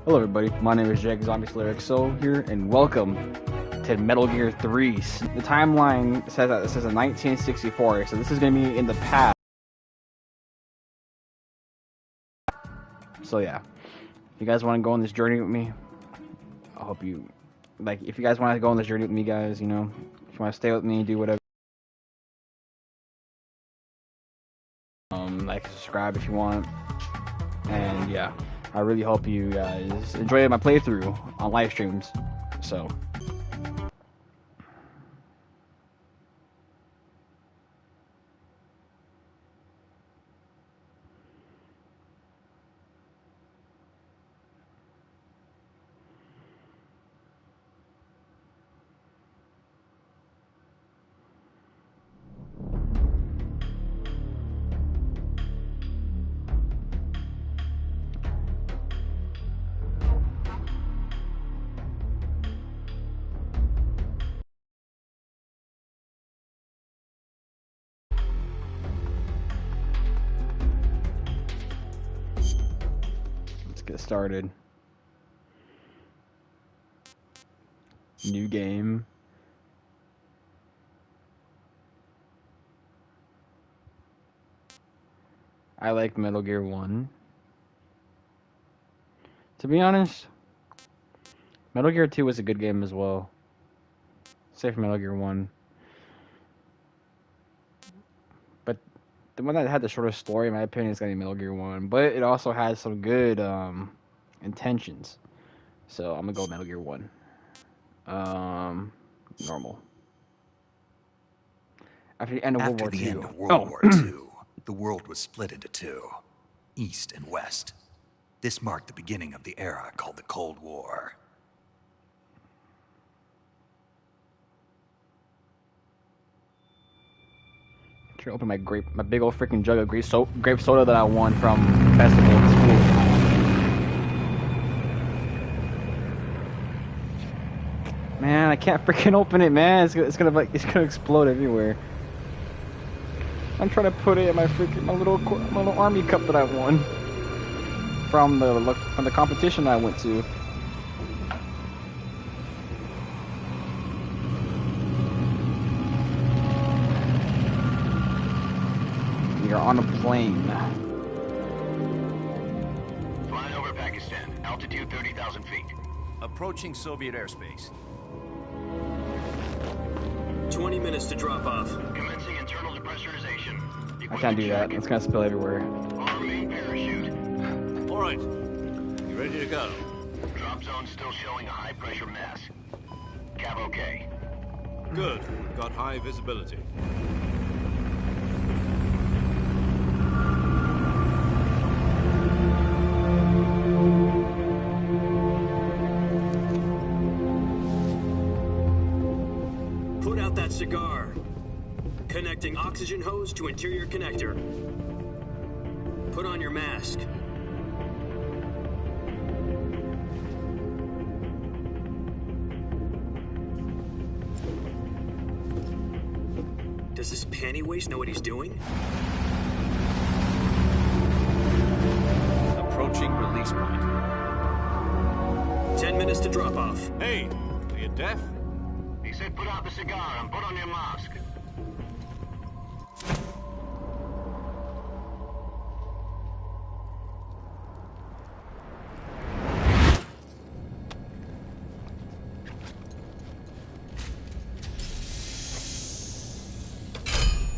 Hello everybody, my name is JxZomBieSlaYerxO here, and welcome to Metal Gear 3. The timeline says that this is in 1964, so this is going to be in the past. So yeah, if you guys want to go on this journey with me, I hope you, if you guys want to go on this journey with me, guys, you know, if you want to stay with me, do whatever. Like, subscribe if you want, and yeah. I really hope you guys enjoyed my playthrough on live streams. So, let's get started. New game. I like Metal Gear 1. To be honest, Metal Gear 2 was a good game as well. Save for Metal Gear 1. But the one that had the shortest story, in my opinion, is going to be Metal Gear 1. But it also has some good intentions. So I'm going to go Metal Gear 1. Normal. After the end of World War II. End of World War II, the world was split into two, East and West. This marked the beginning of the era called the Cold War. Try to open my big old freaking jug of grape soda that I won from festival at school. Man, I can't freaking open it, man. It's gonna explode everywhere. I'm trying to put it in my little army cup that I won from the competition I went to. You're on a plane. Flying over Pakistan, altitude 30,000 feet. Approaching Soviet airspace. 20 minutes to drop off. Commencing internal depressurization. I can't do that. It's gonna spill everywhere. Arm main parachute. All right. You ready to go? Drop zone still showing a high pressure mass. Cav okay. Good. We've got high visibility. Put out that cigar. Connecting oxygen hose to interior connector. Put on your mask. Does this panty waste know what he's doing? Approaching release point. 10 minutes to drop off. Hey, are you deaf? He said put out the cigar and put on your mask.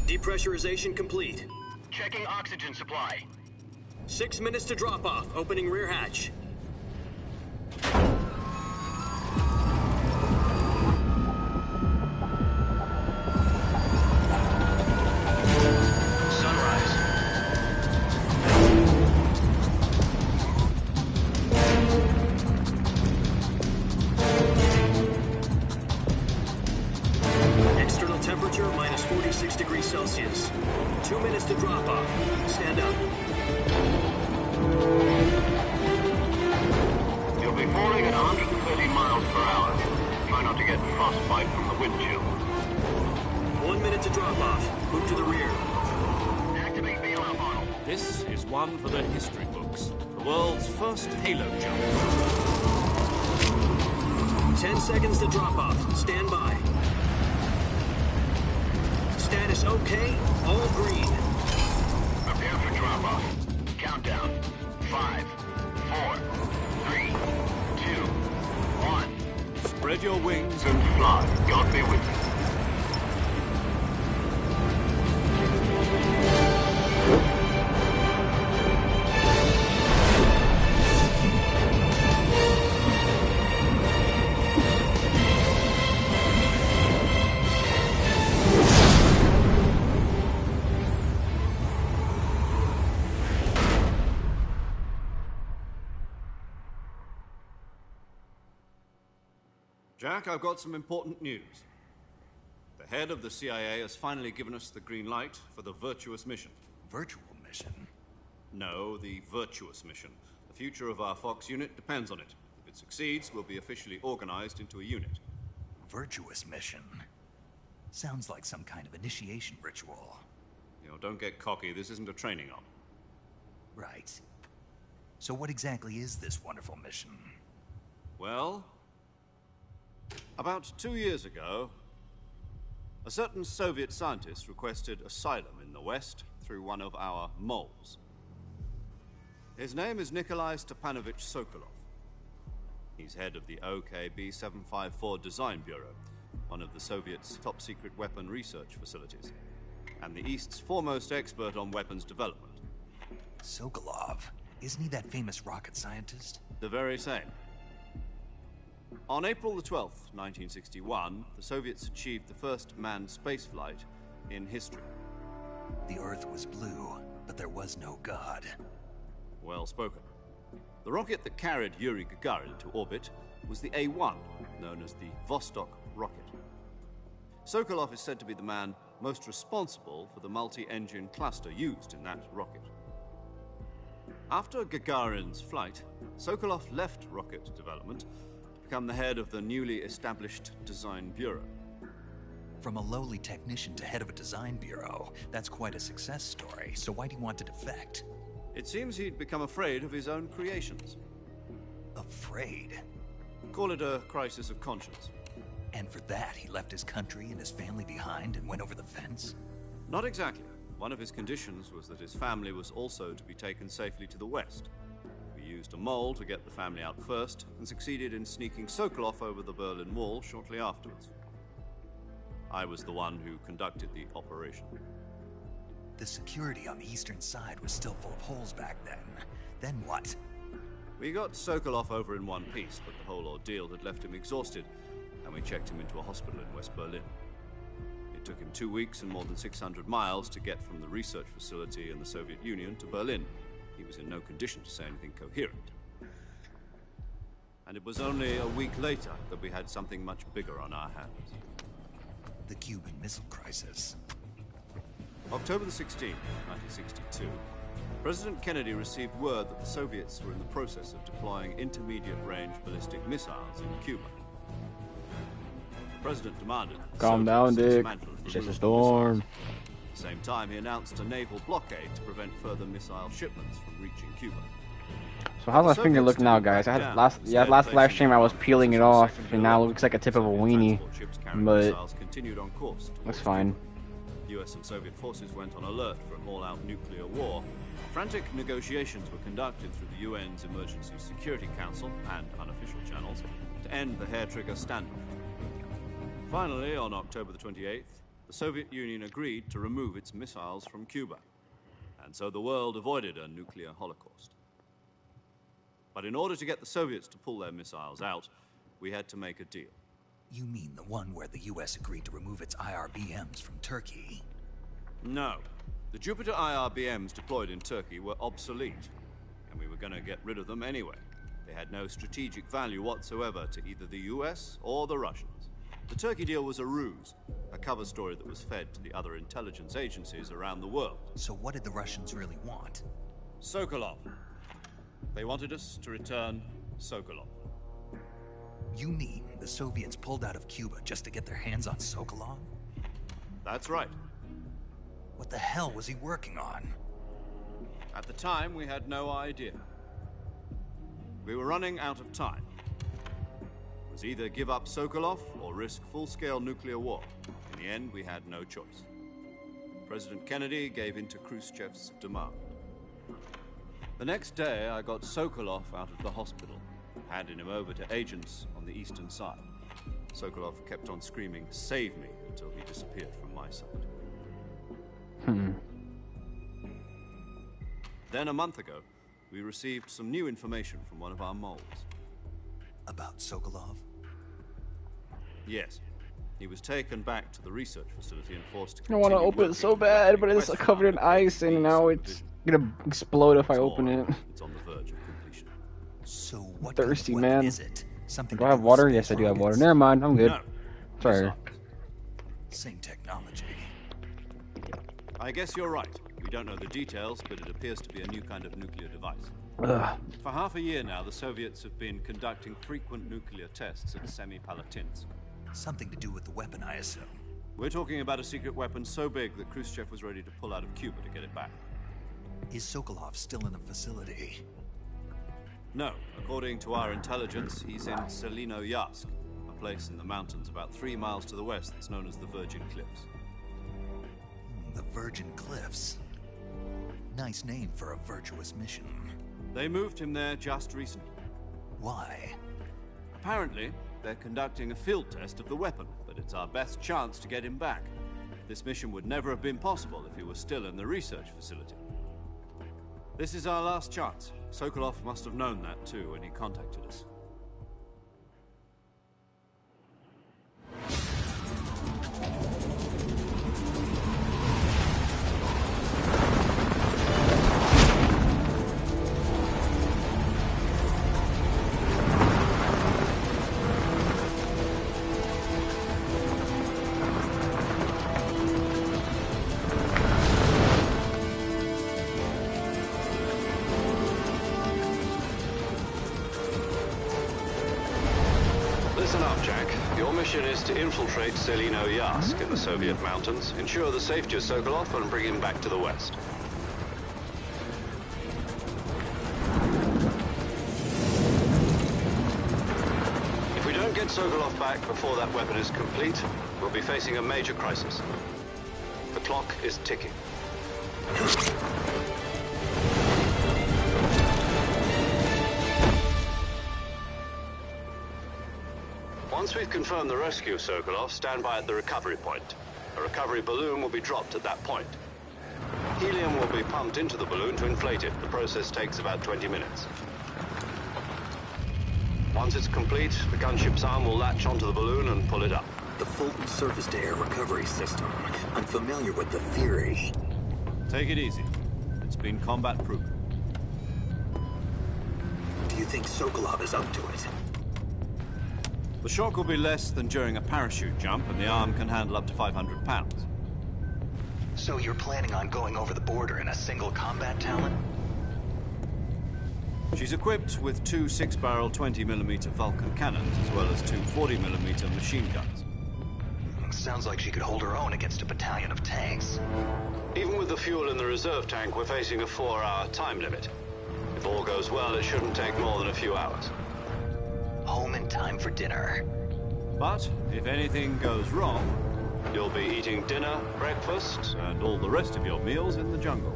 Depressurization complete. Checking oxygen supply. 6 minutes to drop off. Opening rear hatch. Temperature minus 46 degrees Celsius. 2 minutes to drop off. Stand up. You'll be falling at 130 miles per hour. Try not to get frostbite from the wind chill. 1 minute to drop off. Move to the rear. Activate bailout model. This is one for the history books. The world's first halo jump. 10 seconds to drop off. Stand by. Status okay. All green. Prepare for drop-off. Countdown. 5, 4, 3, 2, 1. Spread your wings And fly. God be with you. Jack, I've got some important news. The head of the CIA has finally given us the green light for the virtuous mission. Virtual mission? No, the virtuous mission. The future of our Fox unit depends on it. If it succeeds, we'll be officially organized into a unit. Virtuous mission? Sounds like some kind of initiation ritual. You know, don't get cocky. This isn't a training op. Right. So what exactly is this wonderful mission? Well, about 2 years ago, a certain Soviet scientist requested asylum in the West through one of our moles. His name is Nikolai Stepanovich Sokolov. He's head of the OKB-754 Design Bureau, one of the Soviets' top-secret weapon research facilities, and the East's foremost expert on weapons development. Sokolov? Isn't he that famous rocket scientist? The very same. On April the 12th, 1961, the Soviets achieved the first manned spaceflight in history. The Earth was blue, but there was no God. Well spoken. The rocket that carried Yuri Gagarin to orbit was the A-1, known as the Vostok rocket. Sokolov is said to be the man most responsible for the multi-engine cluster used in that rocket. After Gagarin's flight, Sokolov left rocket development to become the head of the newly established Design Bureau. From a lowly technician to head of a design bureau, that's quite a success story. So why do you want to defect? It seems he'd become afraid of his own creations. Afraid? Call it a crisis of conscience. And for that, he left his country and his family behind and went over the fence? Not exactly. One of his conditions was that his family was also to be taken safely to the West. We used a mole to get the family out first, and succeeded in sneaking Sokolov over the Berlin Wall shortly afterwards. I was the one who conducted the operation. The security on the eastern side was still full of holes back then. Then what? We got Sokolov over in one piece, but the whole ordeal had left him exhausted, and we checked him into a hospital in West Berlin. It took him 2 weeks and more than 600 miles to get from the research facility in the Soviet Union to Berlin. He was in no condition to say anything coherent. And it was only a week later that we had something much bigger on our hands. The Cuban Missile Crisis. October the 16th, 1962, President Kennedy received word that the Soviets were in the process of deploying intermediate-range ballistic missiles in Cuba. The President demanded that the Calm down, Soviets Dick. dismantle and It's just a remove the storm. missiles. At the same time, he announced a naval blockade to prevent further missile shipments from reaching Cuba. So how's my finger look now, guys? I had last live stream I was peeling it off, and now it looks like a tip of a weenie. But looks fine. US and Soviet forces went on alert for an all-out nuclear war. Frantic negotiations were conducted through the UN's Emergency Security Council and unofficial channels to end the hair-trigger standoff. Finally, on October the 28th, the Soviet Union agreed to remove its missiles from Cuba, and so the world avoided a nuclear holocaust. But in order to get the Soviets to pull their missiles out, we had to make a deal. You mean the one where the US agreed to remove its IRBMs from Turkey? No. The Jupiter IRBMs deployed in Turkey were obsolete, and we were going to get rid of them anyway. They had no strategic value whatsoever to either the US or the Russians. The Turkey deal was a ruse, a cover story that was fed to the other intelligence agencies around the world. So what did the Russians really want? Sokolov. They wanted us to return Sokolov. You mean the Soviets pulled out of Cuba just to get their hands on Sokolov? That's right. What the hell was he working on? the time, we had no idea. We were running out of time. It was either give up Sokolov or risk full-scale nuclear war. In the end, we had no choice. President Kennedy gave in to Khrushchev's demand. The next day, I got Sokolov out of the hospital, handed him over to agents on the eastern side. Sokolov kept on screaming, "Save me," until he disappeared from my sight. Then a month ago, we received some new information from one of our moles. About Sokolov? Yes. He was taken back to the research facility and forced to I want to continue open it working so on bad, but it's West covered in Front ice, and now it's gonna explode if I open it. It's on the verge of completion. So what Thirsty, kind of weapon man. is it? Something Do to I have with water? space Yes, I do have water. rockets? Never mind, I'm good. No. Sorry. Missiles. Same technology. I guess you're right. We don't know the details, but it appears to be a new kind of nuclear device. Ugh. For half a year now, the Soviets have been conducting frequent nuclear tests at Semipalatinsk. Something to do with the weapon, I assume. We're talking about a secret weapon so big that Khrushchev was ready to pull out of Cuba to get it back. Is Sokolov still in the facility? No, according to our intelligence, he's in SlaYerxO, a place in the mountains about 3 miles to the west that's known as the Virgin Cliffs. The Virgin Cliffs. Nice name for a virtuous mission. They moved him there just recently. Why? Apparently, they're conducting a field test of the weapon, but it's our best chance to get him back. This mission would never have been possible if he was still in the research facility. This is our last chance. Sokolov must have known that too when he contacted us. Listen up, Jack. Your mission is to infiltrate SlaYerxO in the Soviet mountains, ensure the safety of Sokolov, and bring him back to the west. If we don't get Sokolov back before that weapon is complete, we'll be facing a major crisis. The clock is ticking. Once we've confirmed the rescue of Sokolov, stand by at the recovery point. A recovery balloon will be dropped at that point. Helium will be pumped into the balloon to inflate it. The process takes about 20 minutes. Once it's complete, the gunship's arm will latch onto the balloon and pull it up. The Fulton surface-to-air recovery system. I'm familiar with the theory. Take it easy. It's been combat-proven. Do you think Sokolov is up to it? The shock will be less than during a parachute jump, and the arm can handle up to 500 pounds. So you're planning on going over the border in a single combat talon? She's equipped with 2 6-barrel 20mm Vulcan cannons, as well as 2 40mm machine guns. Sounds like she could hold her own against a battalion of tanks. Even with the fuel in the reserve tank, we're facing a 4-hour time limit. If all goes well, it shouldn't take more than a few hours. Home in time for dinner. But if anything goes wrong, you'll be eating dinner, breakfast, and all the rest of your meals in the jungle.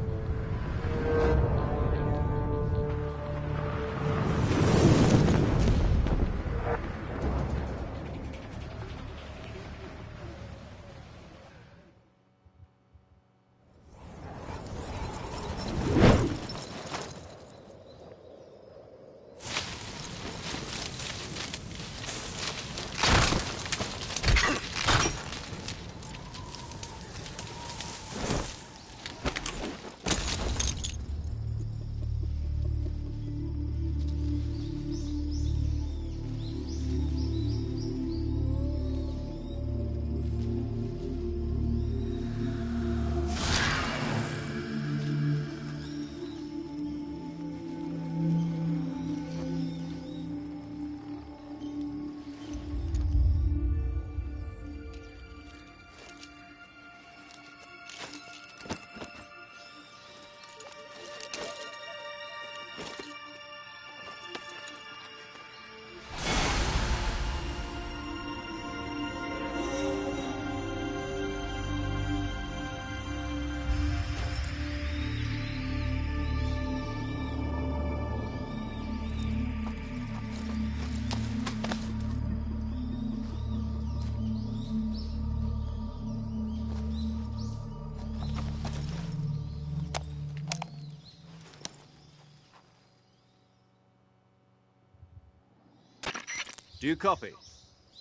Do you copy?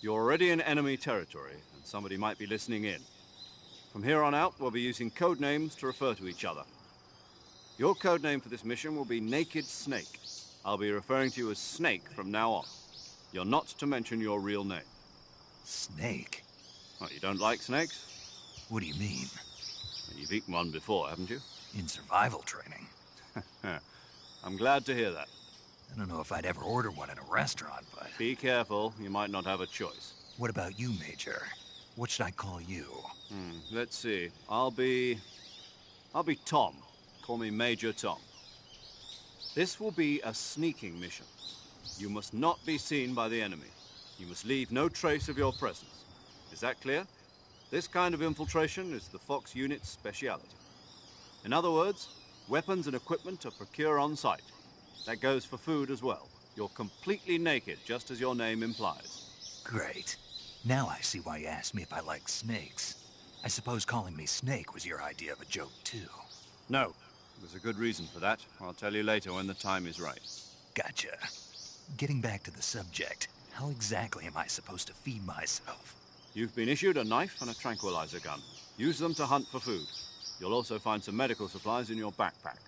You're already in enemy territory, and somebody might be listening in. From here on out, we'll be using code names to refer to each other. Your code name for this mission will be Naked Snake. I'll be referring to you as Snake from now on. You're not to mention your real name. Snake? Well, you don't like snakes? What do you mean? You've eaten one before, haven't you? In survival training? I'm glad to hear that. I don't know if I'd ever order one in a restaurant, but... Be careful, you might not have a choice. What about you, Major? What should I call you? Let's see. I'll be Tom. Call me Major Tom. This will be a sneaking mission. You must not be seen by the enemy. You must leave no trace of your presence. Is that clear? This kind of infiltration is the Fox unit's speciality. In other words, weapons and equipment are procured on site. That goes for food as well. You're completely naked, just as your name implies. Great. Now I see why you asked me if I like snakes. I suppose calling me Snake was your idea of a joke, too. No. There's a good reason for that. I'll tell you later when the time is right. Gotcha. Getting back to the subject, how exactly am I supposed to feed myself? You've been issued a knife and a tranquilizer gun. Use them to hunt for food. You'll also find some medical supplies in your backpack.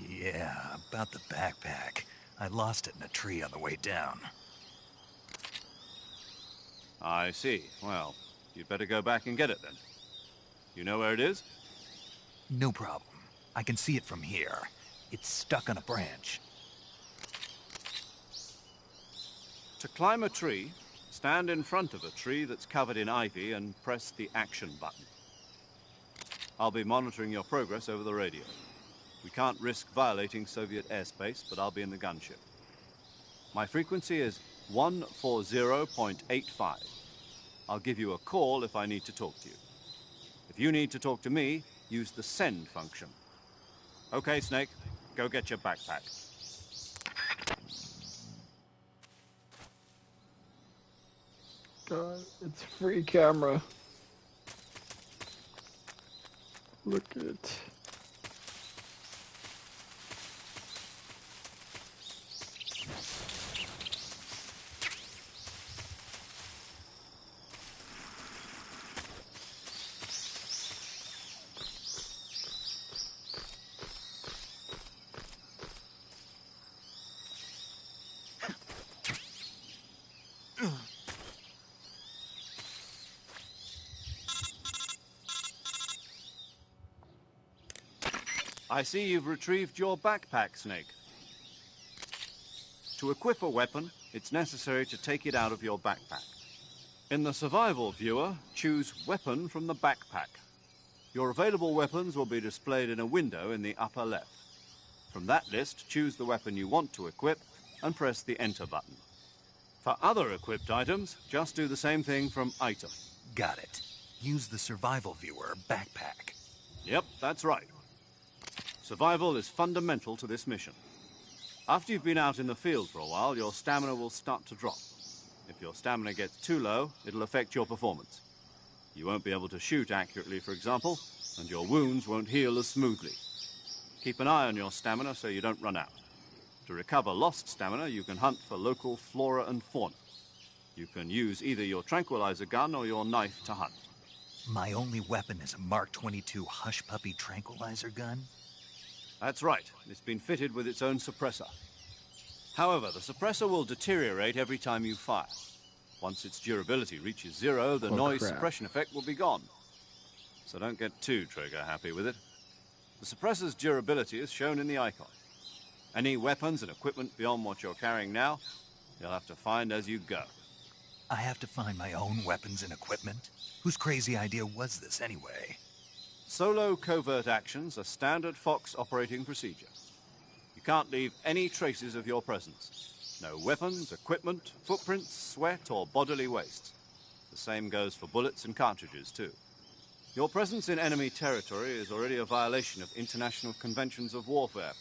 Yeah, about the backpack. I lost it in a tree on the way down. I see. Well, you'd better go back and get it then. You know where it is? No problem. I can see it from here. It's stuck on a branch. To climb a tree, stand in front of a tree that's covered in ivy and press the action button. I'll be monitoring your progress over the radio. We can't risk violating Soviet airspace, but I'll be in the gunship. My frequency is 140.85. I'll give you a call if I need to talk to you. If you need to talk to me, use the send function. Okay, Snake, go get your backpack. God, it's free camera. Look at it. I see you've retrieved your backpack, Snake. To equip a weapon, it's necessary to take it out of your backpack. In the survival viewer, choose Weapon from the backpack. Your available weapons will be displayed in a window in the upper left. From that list, choose the weapon you want to equip and press the Enter button. For other equipped items, just do the same thing from Item. Got it. Use the survival viewer backpack. Yep, that's right. Survival is fundamental to this mission. After you've been out in the field for a while, your stamina will start to drop. If your stamina gets too low, it'll affect your performance. You won't be able to shoot accurately, for example, and your wounds won't heal as smoothly. Keep an eye on your stamina so you don't run out. To recover lost stamina, you can hunt for local flora and fauna. You can use either your tranquilizer gun or your knife to hunt. My only weapon is a Mark 22 Hush Puppy tranquilizer gun? That's right. It's been fitted with its own suppressor. However, the suppressor will deteriorate every time you fire. Once its durability reaches 0, the noise suppression effect will be gone. So don't get too trigger-happy with it. The suppressor's durability is shown in the icon. Any weapons and equipment beyond what you're carrying now, you'll have to find as you go. I have to find my own weapons and equipment? Whose crazy idea was this, anyway? Solo covert actions are standard Fox operating procedure. You can't leave any traces of your presence. No weapons, equipment, footprints, sweat, or bodily waste. The same goes for bullets and cartridges, too. Your presence in enemy territory is already a violation of international conventions of warfare.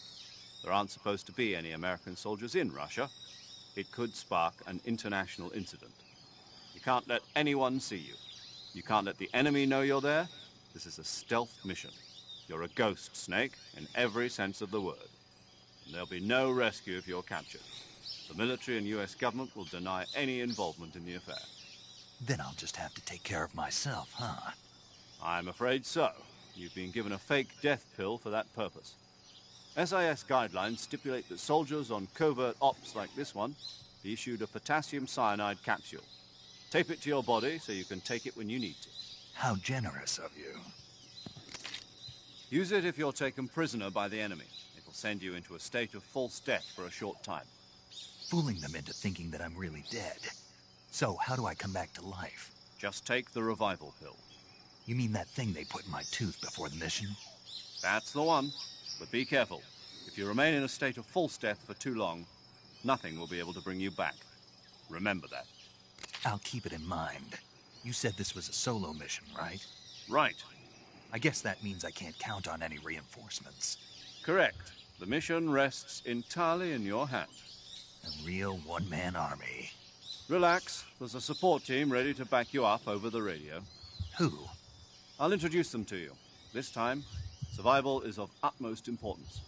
There aren't supposed to be any American soldiers in Russia. It could spark an international incident. You can't let anyone see you. You can't let the enemy know you're there. This is a stealth mission. You're a ghost, Snake, in every sense of the word. And there'll be no rescue if you're captured. The military and US government will deny any involvement in the affair. Then I'll just have to take care of myself, huh? I'm afraid so. You've been given a fake death pill for that purpose. SIS guidelines stipulate that soldiers on covert ops like this one be issued a potassium cyanide capsule. Tape it to your body so you can take it when you need to. How generous of you. Use it if you're taken prisoner by the enemy. It'll send you into a state of false death for a short time. Fooling them into thinking that I'm really dead. So, how do I come back to life? Just take the revival pill. You mean that thing they put in my tooth before the mission? That's the one. But be careful. If you remain in a state of false death for too long, nothing will be able to bring you back. Remember that. I'll keep it in mind. You said this was a solo mission, right? Right. I guess that means I can't count on any reinforcements. Correct. The mission rests entirely in your hands. A real one-man army. Relax. There's a support team ready to back you up over the radio. Who? I'll introduce them to you. This time, survival is of utmost importance.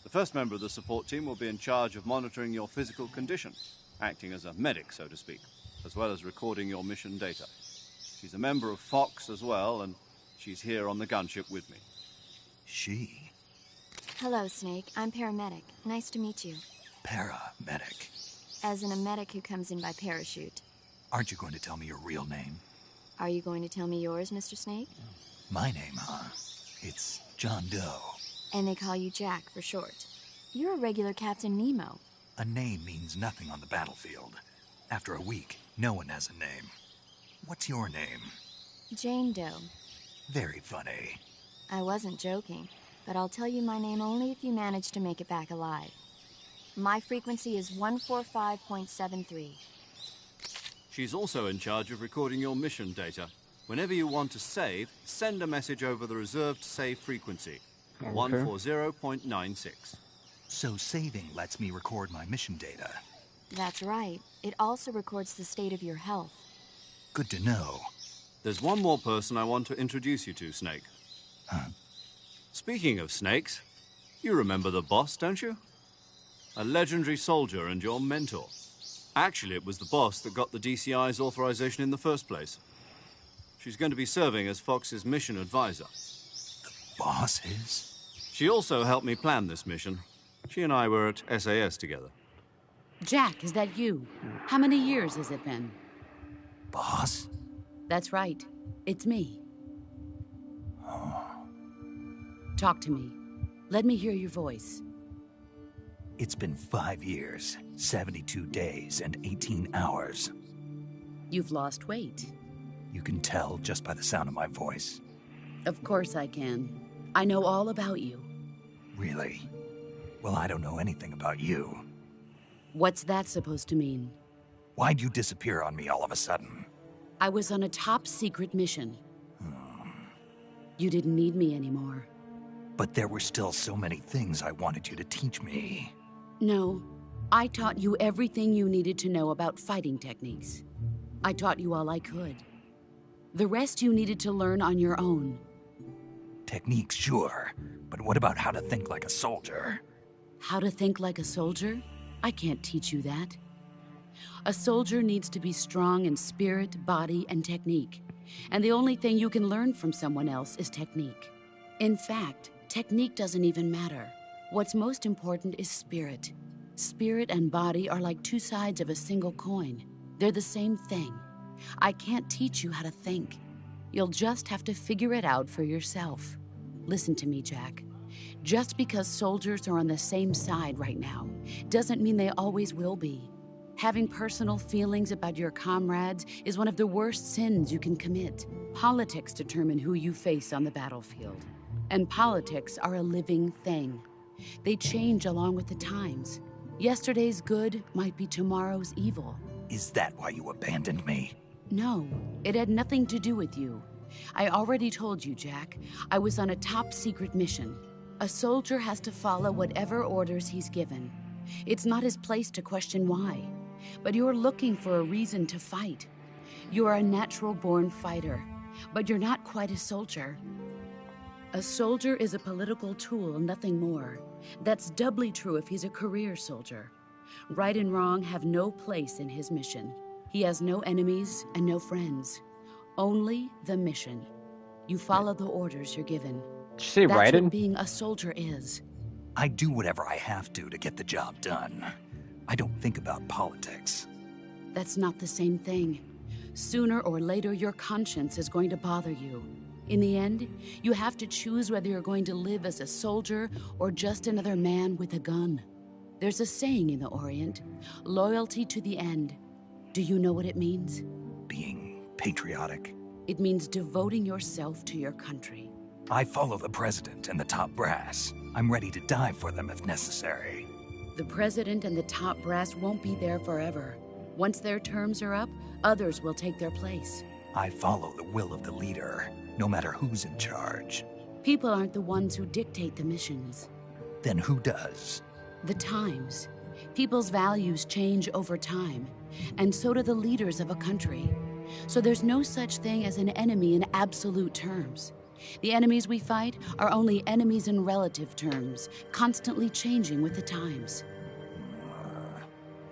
The first member of the support team will be in charge of monitoring your physical condition, acting as a medic, so to speak, as well as recording your mission data. She's a member of Fox as well, and she's here on the gunship with me. She? Hello, Snake. I'm paramedic. Nice to meet you. Paramedic. As in a medic who comes in by parachute. Aren't you going to tell me your real name? Are you going to tell me yours, Mr. Snake? My name, huh? It's John Doe. And they call you Jack for short. You're a regular Captain Nemo. A name means nothing on the battlefield. After a week, no one has a name. What's your name? Jane Doe. Very funny. I wasn't joking, but I'll tell you my name only if you manage to make it back alive. My frequency is 145.73. She's also in charge of recording your mission data. Whenever you want to save, send a message over the reserved save frequency, 140.96. So saving lets me record my mission data. That's right. It also records the state of your health. Good to know. There's one more person I want to introduce you to, Snake. Huh? Speaking of snakes, you remember the boss, don't you? A legendary soldier and your mentor. Actually, it was the boss that got the DCI's authorization in the first place. She's going to be serving as Fox's mission advisor. The boss is? She also helped me plan this mission. She and I were at SAS together. Jack, is that you? How many years has it been? Boss? That's right. It's me. Talk to me. Let me hear your voice. It's been 5 years, 72 days, and 18 hours. You've lost weight. You can tell just by the sound of my voice. Of course I can. I know all about you. Really? Well, I don't know anything about you. What's that supposed to mean? Why'd you disappear on me all of a sudden? I was on a top-secret mission. You didn't need me anymore. But there were still so many things I wanted you to teach me. No, I taught you everything you needed to know about fighting techniques. I taught you all I could. The rest you needed to learn on your own. Techniques, sure. But what about how to think like a soldier? How to think like a soldier? I can't teach you that. A soldier needs to be strong in spirit, body, and technique. And the only thing you can learn from someone else is technique. In fact, technique doesn't even matter. What's most important is spirit. Spirit and body are like two sides of a single coin. They're the same thing. I can't teach you how to think. You'll just have to figure it out for yourself. Listen to me, Jack. Just because soldiers are on the same side right now doesn't mean they always will be. Having personal feelings about your comrades is one of the worst sins you can commit. Politics determine who you face on the battlefield. And politics are a living thing. They change along with the times. Yesterday's good might be tomorrow's evil. Is that why you abandoned me? No, it had nothing to do with you. I already told you, Jack. I was on a top-secret mission. A soldier has to follow whatever orders he's given. It's not his place to question why. But you're looking for a reason to fight. You are a natural-born fighter, but you're not quite a soldier. A soldier is a political tool, nothing more. That's doubly true if he's a career soldier. Right and wrong have no place in his mission. He has no enemies and no friends. Only the mission. You follow the orders you're given. Did you say That's Raiden? what being a soldier is. I do whatever I have to get the job done. I don't think about politics. That's not the same thing. Sooner or later, your conscience is going to bother you. In the end, you have to choose whether you're going to live as a soldier or just another man with a gun. There's a saying in the Orient, loyalty to the end. Do you know what it means? Being patriotic. It means devoting yourself to your country. I follow the president and the top brass. I'm ready to die for them if necessary. The president and the top brass won't be there forever. Once their terms are up, others will take their place. I follow the will of the leader, no matter who's in charge. People aren't the ones who dictate the missions. Then who does? The times. People's values change over time, and so do the leaders of a country. So there's no such thing as an enemy in absolute terms. The enemies we fight are only enemies in relative terms, constantly changing with the times.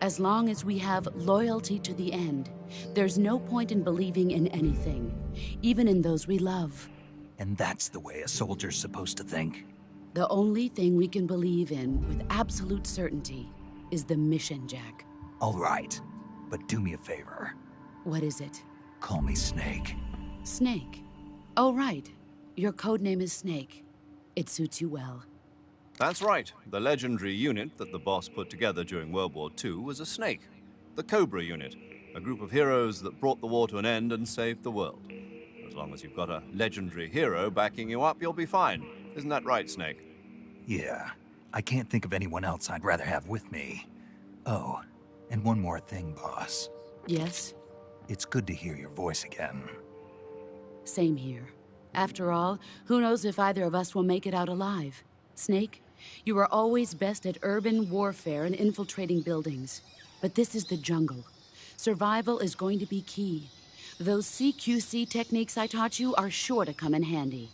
As long as we have loyalty to the end, there's no point in believing in anything, even in those we love. And that's the way a soldier's supposed to think? The only thing we can believe in with absolute certainty is the mission, Jack. All right, but do me a favor. What is it? Call me Snake. Snake. Oh, right. Your codename is Snake. It suits you well. That's right. The legendary unit that the boss put together during World War II was a snake. The Cobra unit, a group of heroes that brought the war to an end and saved the world. As long as you've got a legendary hero backing you up, you'll be fine. Isn't that right, Snake? Yeah, I can't think of anyone else I'd rather have with me. Oh, and one more thing, boss. Yes? It's good to hear your voice again. Same here. After all, who knows if either of us will make it out alive? Snake, you are always best at urban warfare and infiltrating buildings. But this is the jungle. Survival is going to be key. Those CQC techniques I taught you are sure to come in handy.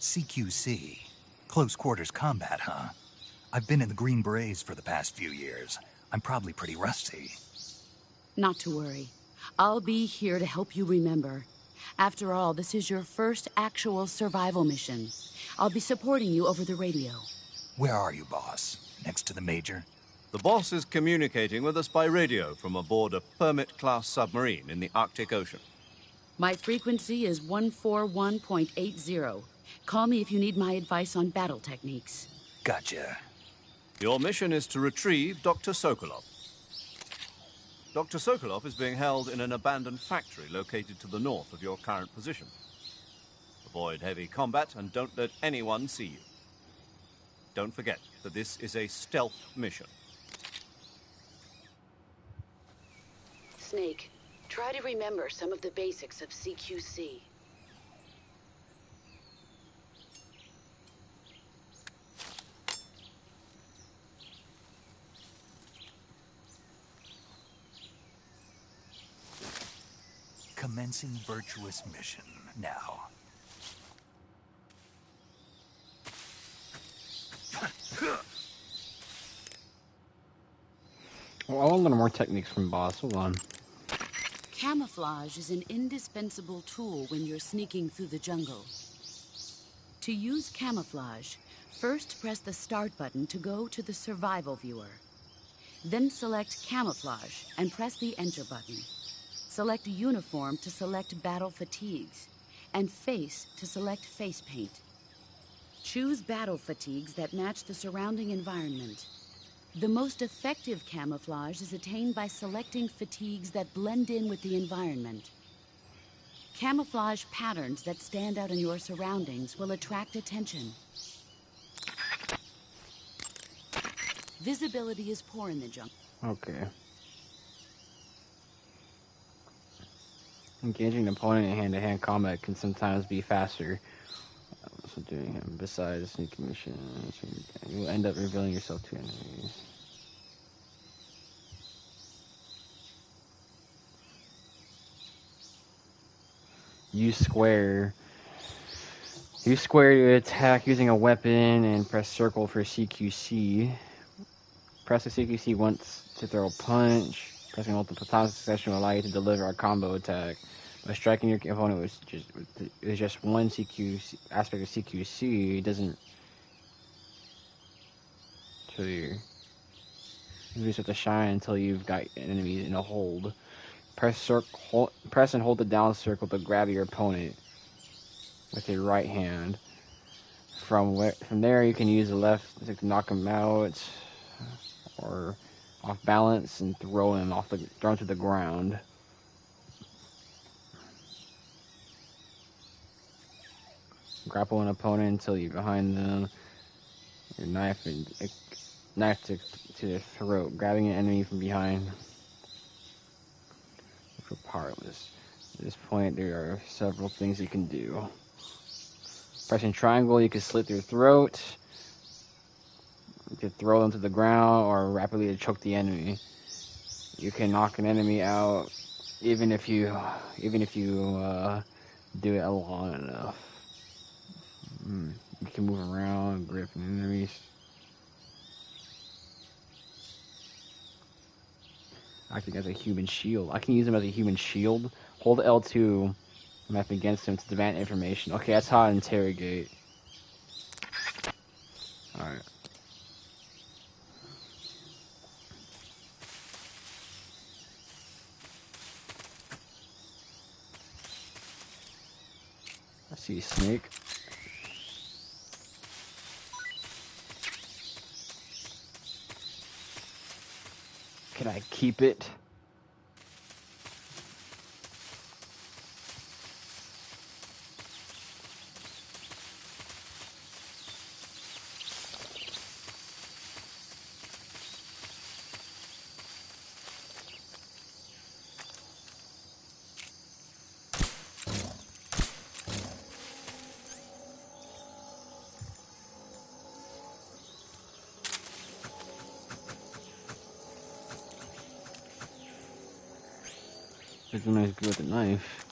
CQC? Close quarters combat, huh? I've been in the Green Berets for the past few years. I'm probably pretty rusty. Not to worry. I'll be here to help you remember. After all, this is your first actual survival mission. I'll be supporting you over the radio. Where are you, boss? Next to the Major? The boss is communicating with us by radio from aboard a Permit-class submarine in the Arctic Ocean. My frequency is 141.80. Call me if you need my advice on battle techniques. Gotcha. Your mission is to retrieve Dr. Sokolov. Dr. Sokolov is being held in an abandoned factory located to the north of your current position. Avoid heavy combat and don't let anyone see you. Don't forget that this is a stealth mission. Snake, try to remember some of the basics of CQC. Commencing virtuous mission now. Well, I want a little more techniques from boss. Hold on. Camouflage is an indispensable tool when you're sneaking through the jungle. To use camouflage, first press the start button to go to the survival viewer. Then select camouflage and press the enter button. Select uniform to select battle fatigues, and face to select face paint. Choose battle fatigues that match the surrounding environment. The most effective camouflage is attained by selecting fatigues that blend in with the environment. Camouflage patterns that stand out in your surroundings will attract attention. Visibility is poor in the jungle. Okay. Engaging an opponent in hand-to-hand combat can sometimes be faster. So doing him. Besides sneaking missions, you will end up revealing yourself to enemies. Use square. Use square to attack using a weapon and press circle for CQC. Press the CQC once to throw a punch. Pressing multiple times in succession will allow you to deliver a combo attack. By striking your opponent with just one CQC aspect of CQC, it doesn't show you. You just have to shine until you've got enemies in a hold. Press and hold the down circle to grab your opponent with your right hand. From there, you can use the left to knock him out or off balance and throw him to the ground. Grapple an opponent until you're behind them. Your knife to their throat, grabbing an enemy from behind. For powerless. At this point, there are several things you can do. Pressing triangle, you can slit their throat. You can throw them to the ground, or rapidly choke the enemy. You can knock an enemy out, even if you do it long enough. You can move around, grip enemies. Acting as a human shield. I can use him as a human shield. Hold L2 when I'm up against him to demand information. Okay, that's how I interrogate. Alright. I see a snake. Can I keep it? It's nice good with a knife.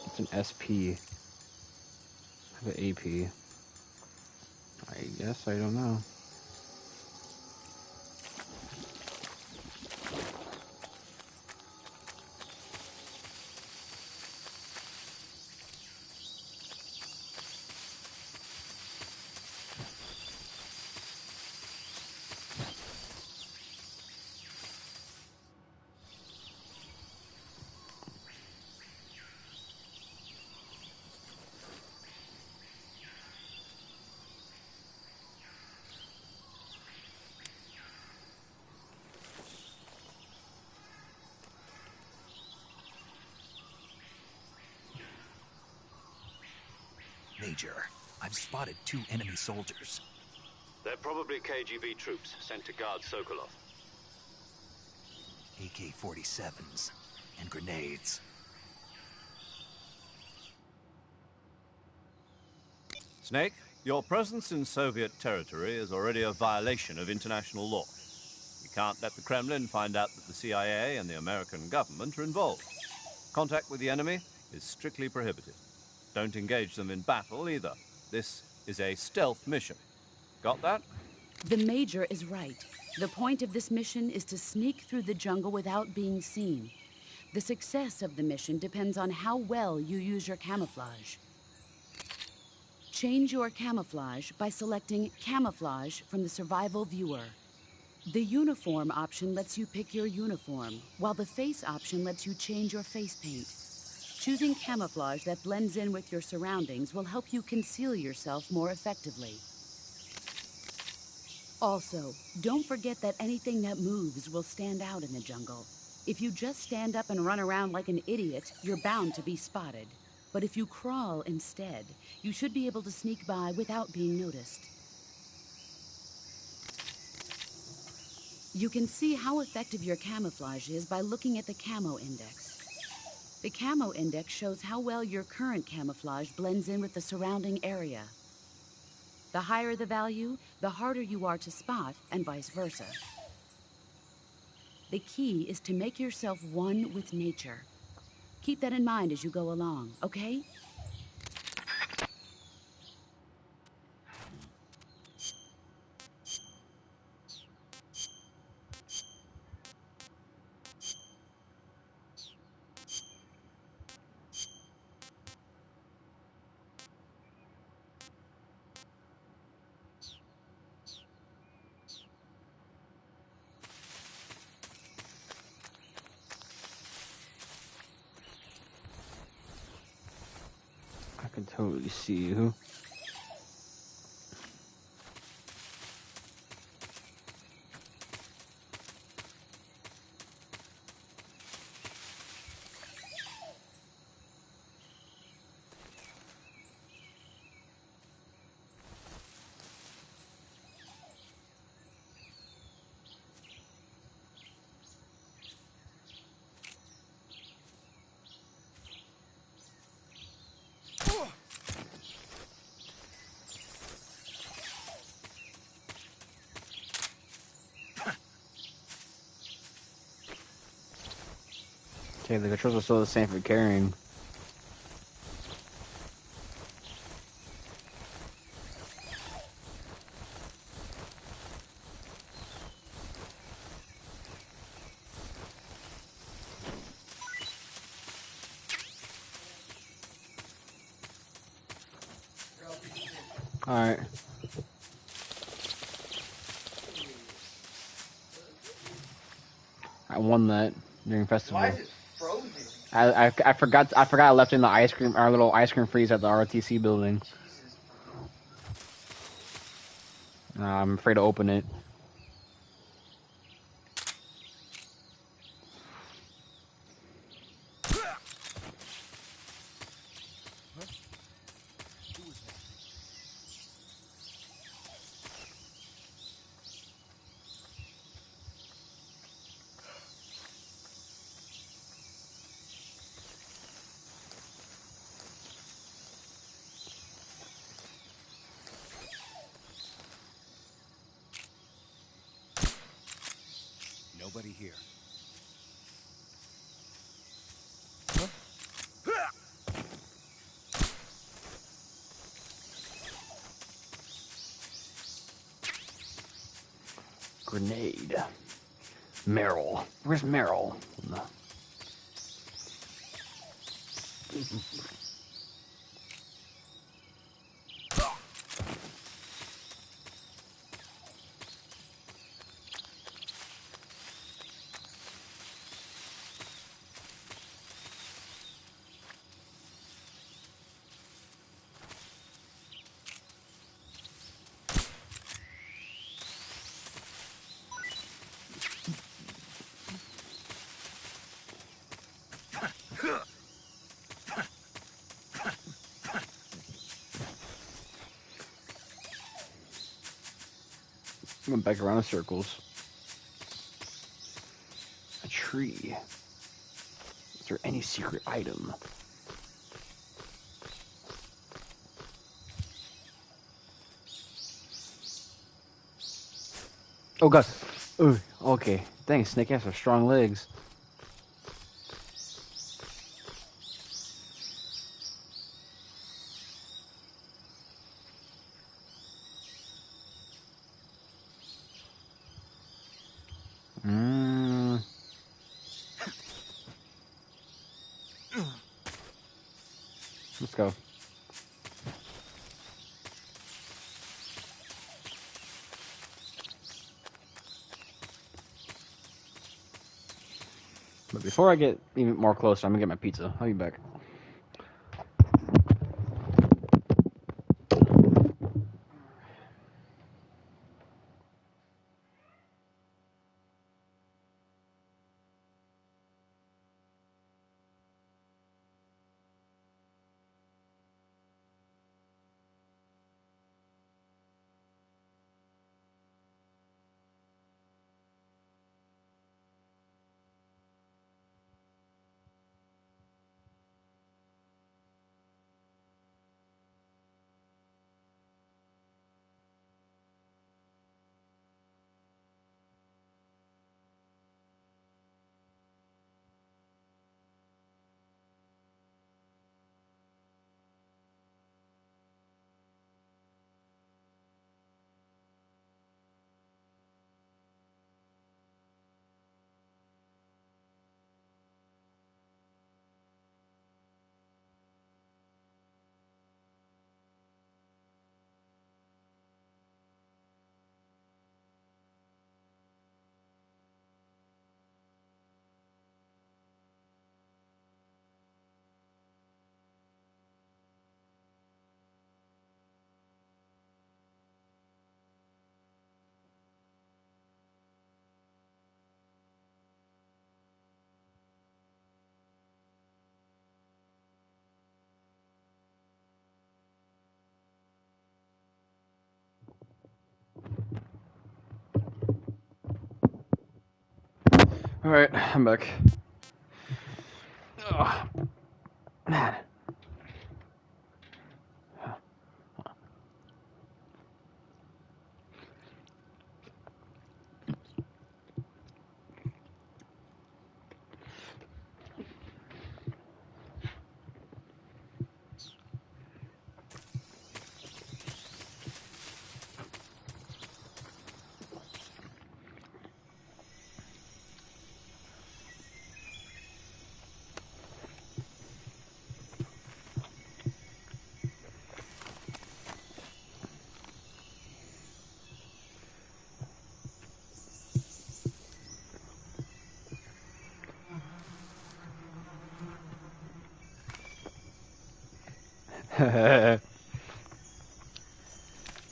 It's an SP. I have an AP. I guess, I don't know. Major, I've spotted 2 enemy soldiers. They're probably KGB troops sent to guard Sokolov. AK-47s and grenades. Snake, your presence in Soviet territory is already a violation of international law. We can't let the Kremlin find out that the CIA and the American government are involved. Contact with the enemy is strictly prohibited. Don't engage them in battle either. This is a stealth mission. Got that? The Major is right. The point of this mission is to sneak through the jungle without being seen. The success of the mission depends on how well you use your camouflage. Change your camouflage by selecting Camouflage from the Survival Viewer. The Uniform option lets you pick your uniform, while the Face option lets you change your face paint. Choosing camouflage that blends in with your surroundings will help you conceal yourself more effectively. Also, don't forget that anything that moves will stand out in the jungle. If you just stand up and run around like an idiot, you're bound to be spotted. But if you crawl instead, you should be able to sneak by without being noticed. You can see how effective your camouflage is by looking at the camo index. The camo index shows how well your current camouflage blends in with the surrounding area. The higher the value, the harder you are to spot, and vice versa. The key is to make yourself one with nature. Keep that in mind as you go along, okay? I can totally see you. Okay, the controls are still the same for carrying. Alright. I won that during festival. Why is it frozen? I forgot I left in the ice cream, our little ice cream freeze at the ROTC building. Jesus. I'm afraid to open it. Nobody here. Grenade. Meryl. Where's Meryl? No. Went back around in circles. A tree. Is there any secret item? Oh god. Ooh, okay. Dang, snake has some strong legs. Let's go. But before I get even more closer, I'm gonna get my pizza. I'll be back. Alright, I'm back. Oh, man.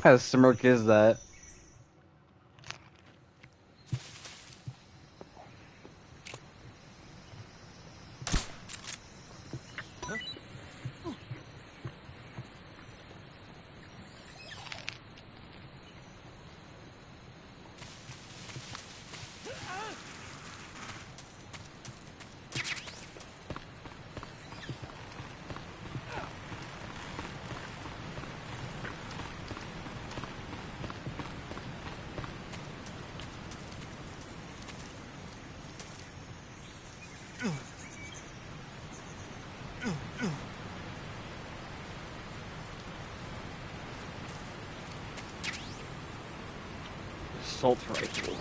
How smirk is that? Assault rifle.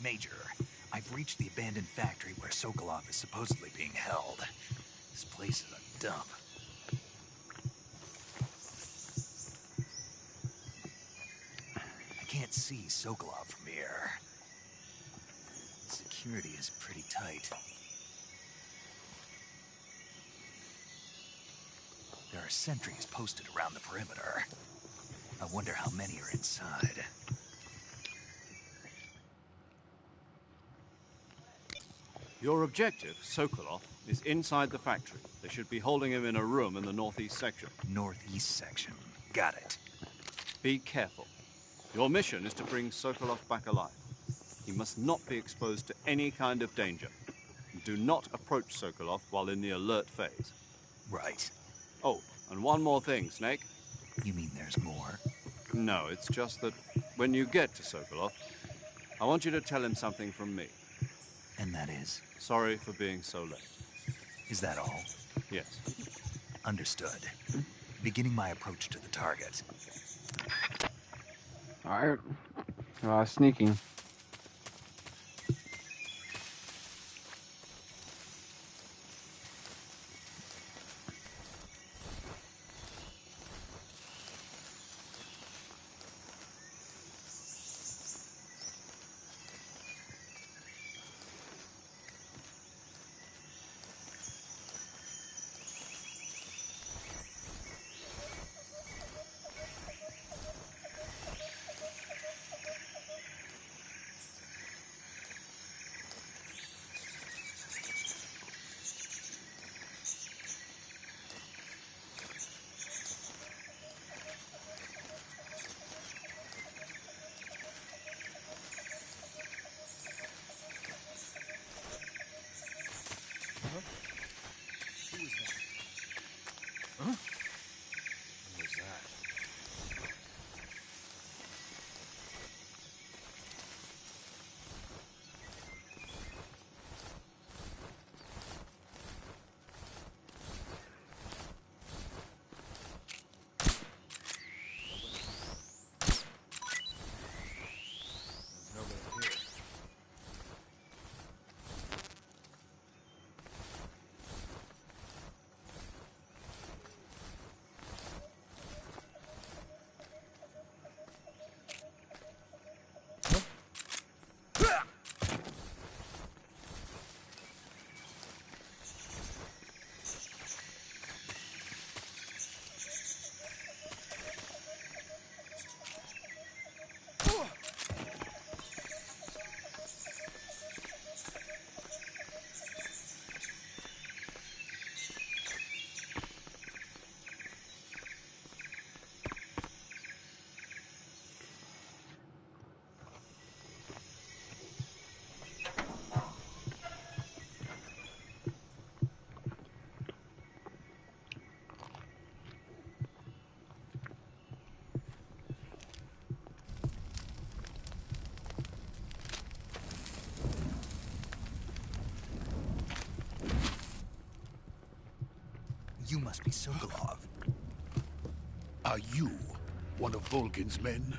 Major, I've reached the abandoned factory where Sokolov is supposedly being held. This place is a dump. I can't see Sokolov from here. Security is pretty tight. There are sentries posted around the perimeter. I wonder how many are inside. Your objective, Sokolov, is inside the factory. They should be holding him in a room in the northeast section. Northeast section. Got it. Be careful. Your mission is to bring Sokolov back alive. He must not be exposed to any kind of danger. Do not approach Sokolov while in the alert phase. Right. Oh, and one more thing, Snake. You mean there's more? No, it's just that when you get to Sokolov, I want you to tell him something from me. And that is? Sorry for being so late. Is that all? Yes. Understood. Beginning my approach to the target. Alright. Sneaking. must be Sokolov. Are you one of Volgin's men?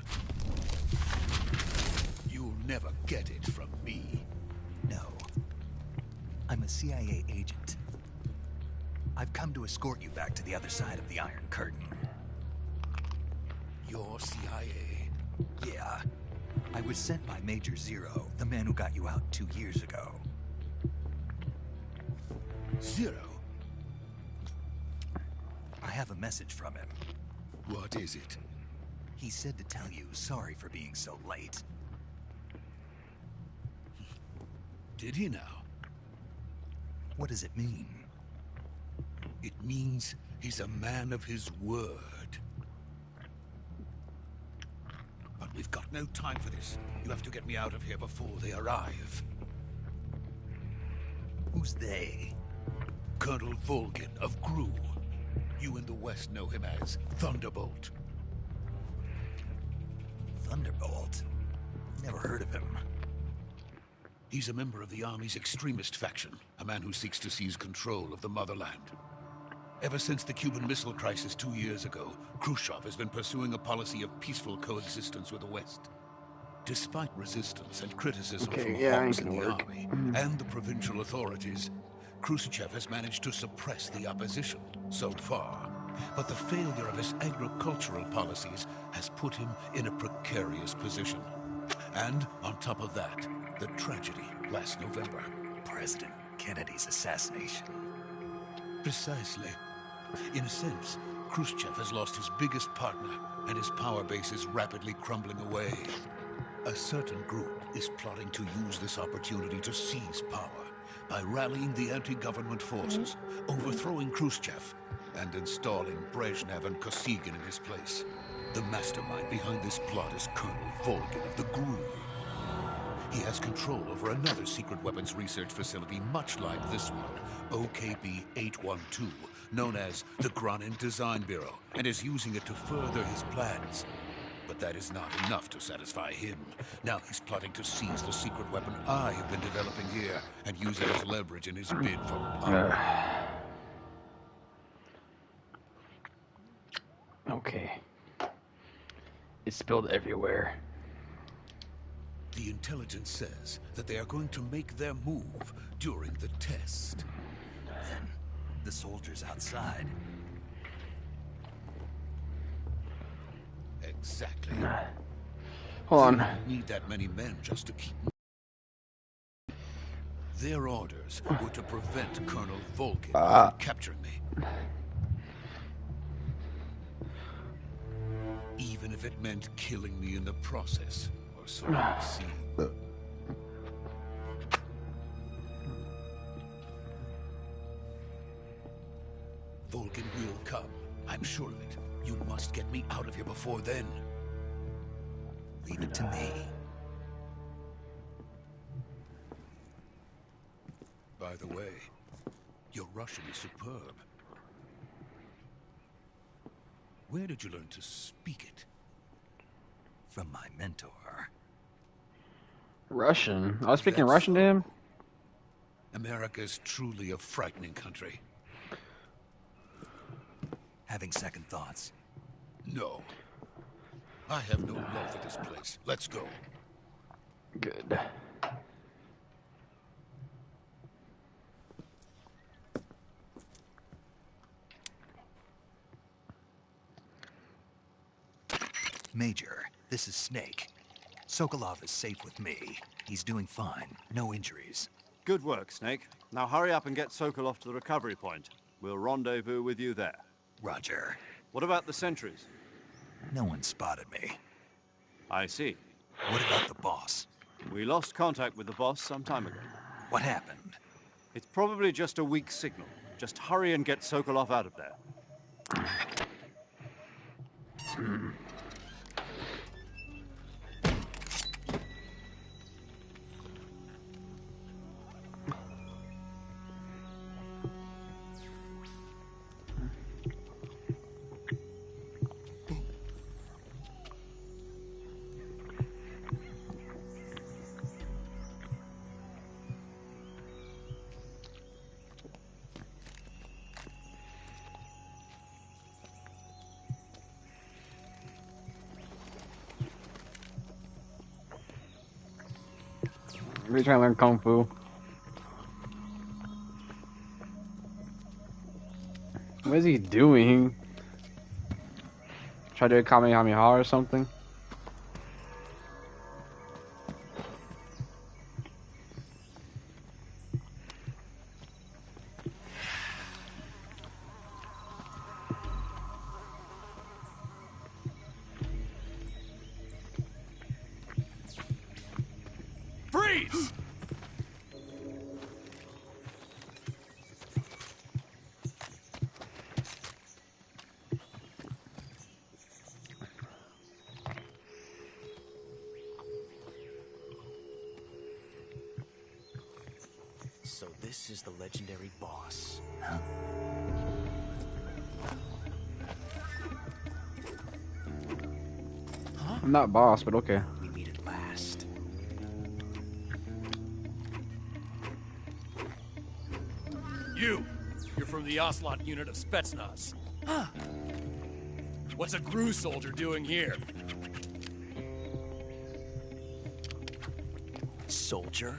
You'll never get it from me. No. I'm a CIA agent. I've come to escort you back to the other side of the Iron Curtain. You're CIA? Yeah. I was sent by Major Zero, the man who got you out 2 years ago. Zero? I have a message from him. What is it? He said to tell you sorry for being so late. Did he now? What does it mean? It means he's a man of his word. But we've got no time for this. You have to get me out of here before they arrive. Who's they? Colonel Volgin of GRU. You in the West know him as Thunderbolt. Thunderbolt? Never heard of him. He's a member of the Army's extremist faction, a man who seeks to seize control of the motherland. Ever since the Cuban Missile Crisis 2 years ago, Khrushchev has been pursuing a policy of peaceful coexistence with the West. Despite resistance and criticism from hawks in the Army and the provincial authorities, Khrushchev has managed to suppress the opposition so far. But the failure of his agricultural policies has put him in a precarious position. And on top of that, the tragedy last November. President Kennedy's assassination. Precisely. In a sense, Khrushchev has lost his biggest partner, and his power base is rapidly crumbling away. A certain group is plotting to use this opportunity to seize power by rallying the anti-government forces, overthrowing Khrushchev, and installing Brezhnev and Kosygin in his place. The mastermind behind this plot is Colonel Volgin of the GRU. He has control over another secret weapons research facility much like this one, OKB-812, known as the Granin Design Bureau, and is using it to further his plans. But that is not enough to satisfy him. Now he's plotting to seize the secret weapon I have been developing here and use it as leverage in his bid for power. Okay. It's spilled everywhere. The intelligence says that they are going to make their move during the test. Then, the soldiers outside. Exactly. Hold on. They don't need that many men just to keep... Their orders were to prevent Colonel Volgin from capturing me. Even if it meant killing me in the process, or so it would seem. Volgin will come. I'm sure of it. You must get me out of here before then. Leave it to me. By the way, your Russian is superb. Where did you learn to speak it? From my mentor. Russian? I was speaking Russian to him? America is truly a frightening country. Having second thoughts? No. I have no love for this place. Let's go. Good. Major, this is Snake. Sokolov is safe with me. He's doing fine. No injuries. Good work, Snake. Now hurry up and get Sokolov to the recovery point. We'll rendezvous with you there. Roger. What about the sentries? No one spotted me. I see. What about the boss? We lost contact with the boss some time ago. What happened? It's probably just a weak signal. Just hurry and get Sokolov out of there. We're trying to learn Kung Fu. What is he doing? Try to do a Kamehameha or something? Freeze! So this is the legendary boss. I'm not boss, but okay. We meet at last. You're from the Ocelot unit of Spetsnaz. Huh. What's a GRU soldier doing here? Soldier?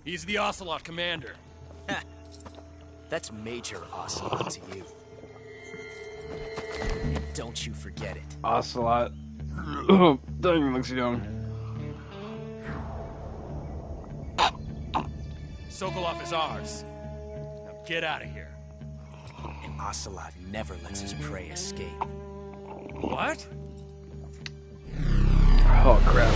He's the Ocelot commander. That's Major Ocelot to you. And don't you forget it. Ocelot. Dang, looks young. Sokolov is ours. Now get out of here. And Ocelot never lets his prey escape. What? Oh, crap.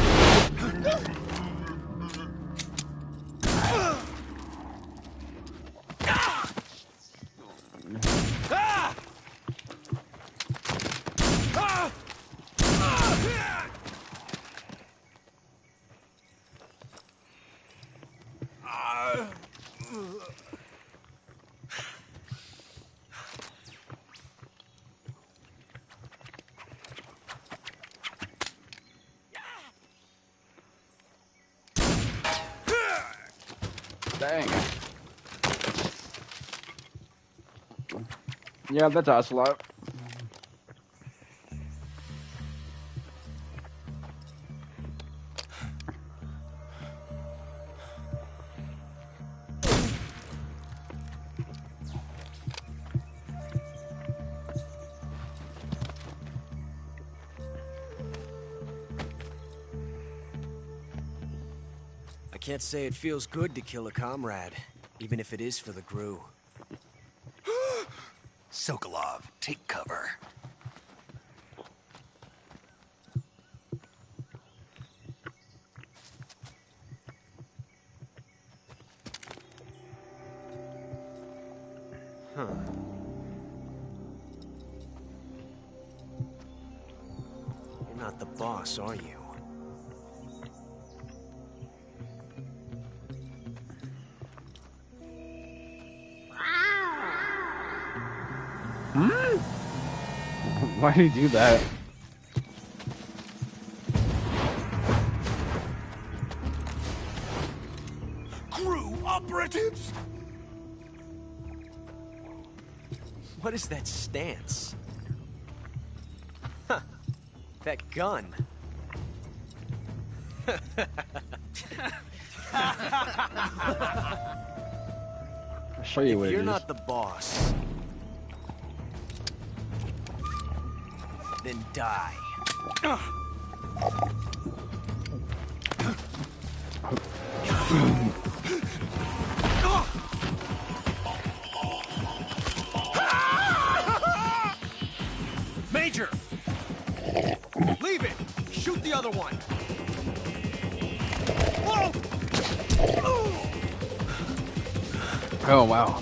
Dang. Yeah, that's Ocelot. I can't say it feels good to kill a comrade, even if it is for the GRU. Sokolov, take cover. Huh. You're not the boss, are you? Why do you do that? GRU operatives? What is that stance? Huh. That gun. I'll show you what If it you're is. not the boss, then die. Major! Leave it! Shoot the other one! Whoa! Oh, wow.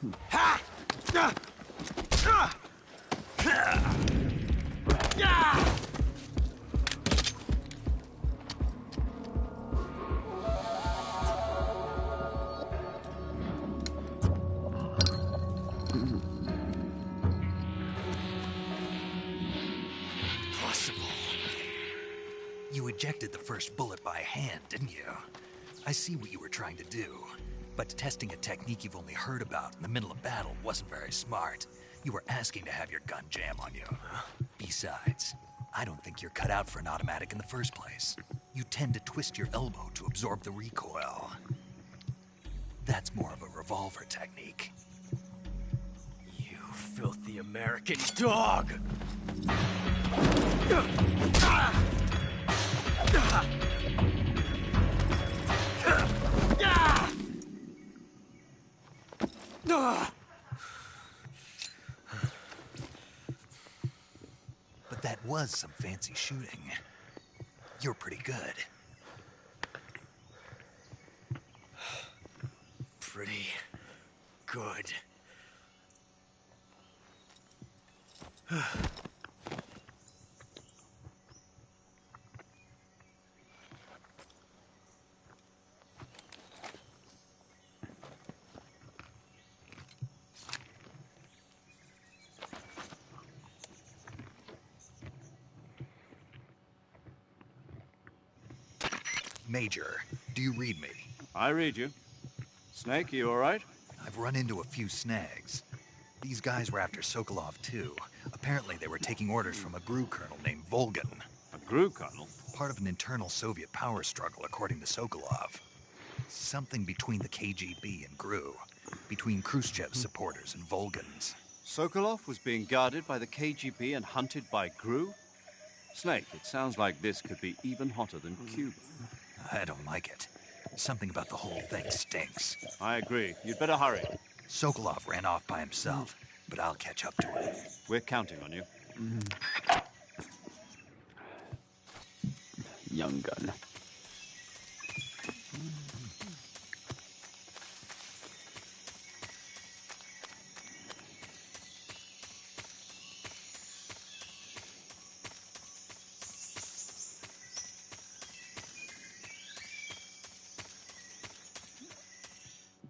Impossible. You ejected the first bullet by hand, didn't you? I see what you were trying to do. But testing a technique you've only heard about in the middle of battle wasn't very smart. You were asking to have your gun jam on you. Besides, I don't think you're cut out for an automatic in the first place. You tend to twist your elbow to absorb the recoil. That's more of a revolver technique. You filthy American dog! But that was some fancy shooting. You're pretty good. Pretty good. Major, do you read me? I read you. Snake, you all right? I've run into a few snags. These guys were after Sokolov too. Apparently they were taking orders from a GRU colonel named Volgan. A GRU colonel? Part of an internal Soviet power struggle, according to Sokolov. Something between the KGB and GRU. Between Khrushchev's supporters and Volgan's. Sokolov was being guarded by the KGB and hunted by GRU? Snake, it sounds like this could be even hotter than Cuba. I don't like it. Something about the whole thing stinks. I agree. You'd better hurry. Sokolov ran off by himself, but I'll catch up to him. We're counting on you. Young gun.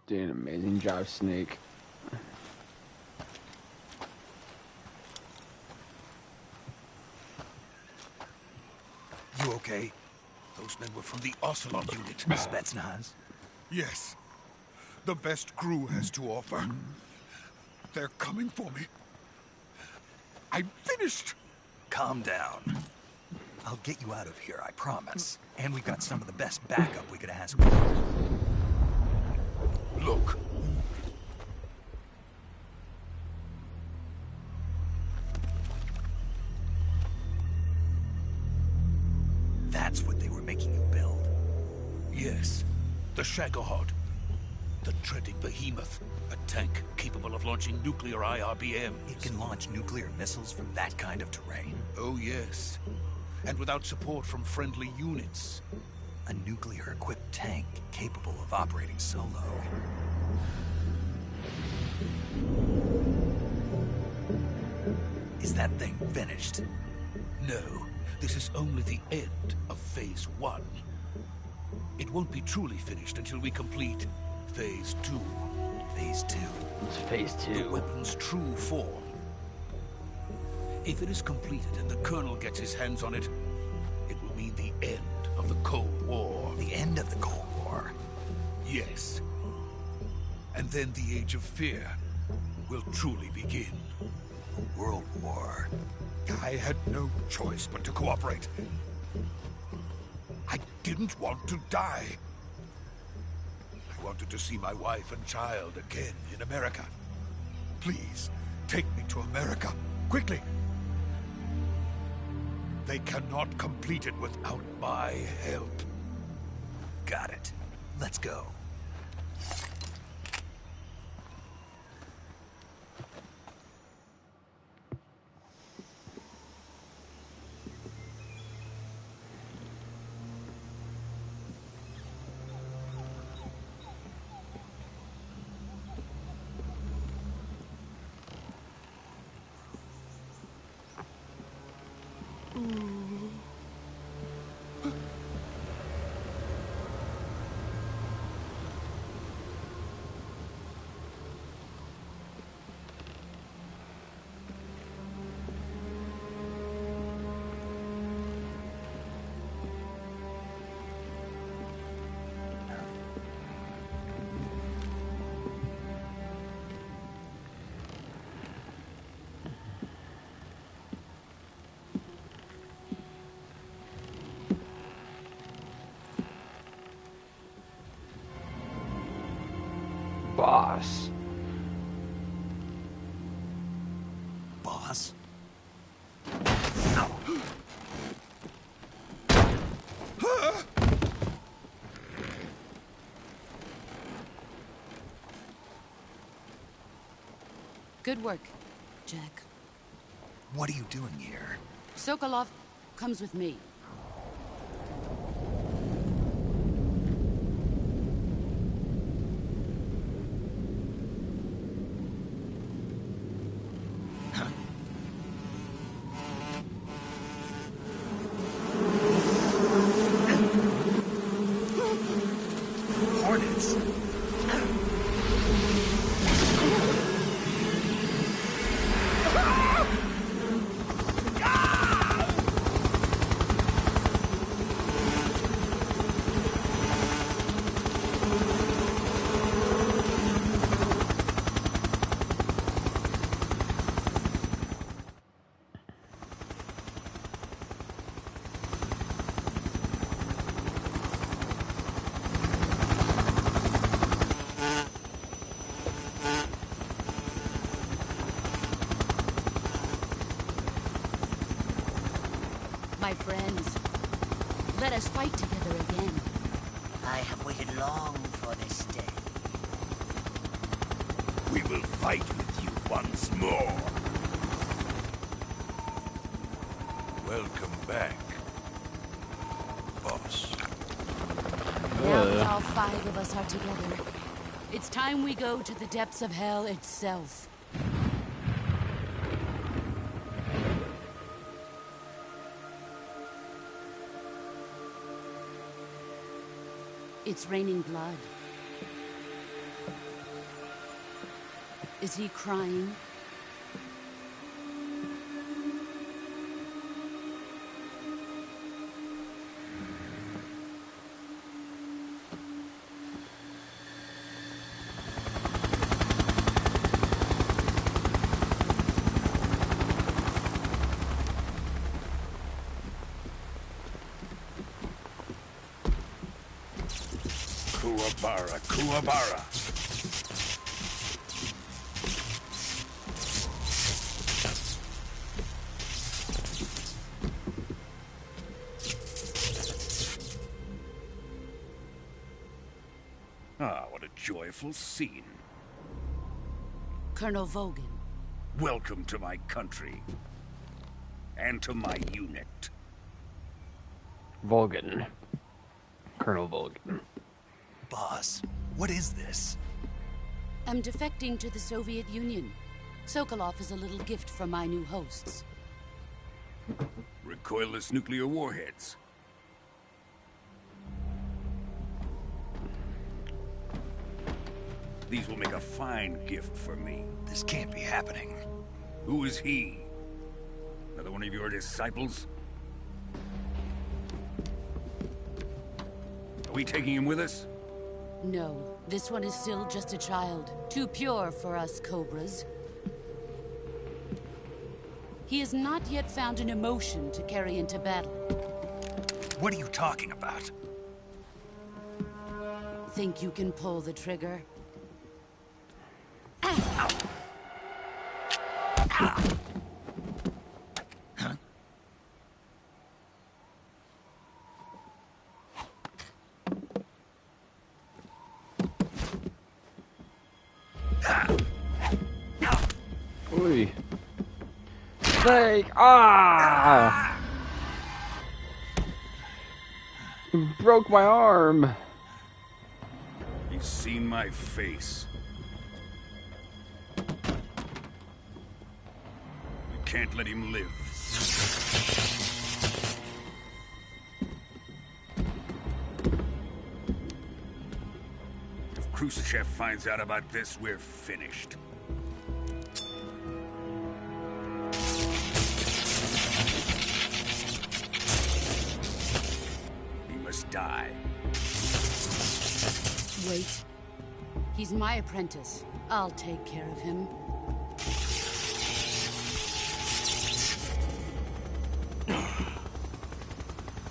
Did an amazing job, Snake. You okay? Those men were from the Ocelot unit. Spetsnaz? Yes. The best GRU has to offer. They're coming for me. I'm finished. Calm down. I'll get you out of here, I promise. And we've got some of the best backup we could ask for. Look. That's what they were making you build. Yes. The Shagohod. The treading behemoth. A tank capable of launching nuclear IRBMs. It can launch nuclear missiles from that kind of terrain? Oh, yes. And without support from friendly units. A nuclear-equipped tank capable of operating solo. Is that thing finished? No. This is only the end of Phase 1. It won't be truly finished until we complete Phase 2. Phase 2? It's Phase 2. The weapon's true form. If it is completed and the Colonel gets his hands on it, it will mean the end of the Cold War. The end of the Cold War? Yes. And then the Age of Fear will truly begin. A world war. I had no choice but to cooperate. I didn't want to die. I wanted to see my wife and child again in America. Please, take me to America, quickly. They cannot complete it without my help. Got it. Let's go. Boss. Boss? Good work, Jack. What are you doing here? Sokolov comes with me. Hornets? My friends, let us fight together again. I have waited long for this day. We will fight with you once more. Welcome back, boss. Now that all 5 of us are together, it's time we go to the depths of hell itself. It's raining blood. Is he crying? Kuwabara, Kuwabara. Ah, what a joyful scene. Colonel Vogan. Welcome to my country. And to my unit. Volgan. Colonel Volgan. Boss, what is this? I'm defecting to the Soviet Union. Sokolov is a little gift from my new hosts. Recoilless nuclear warheads. These will make a fine gift for me. This can't be happening. Who is he? Another one of your disciples? Are we taking him with us? No, this one is still just a child. Too pure for us Cobras. He has not yet found an emotion to carry into battle. What are you talking about? Think you can pull the trigger? Oi. Snake! Ah! You broke my arm. He's seen my face. We can't let him live. Khrushchev finds out about this, we're finished. He must die. Wait. He's my apprentice. I'll take care of him.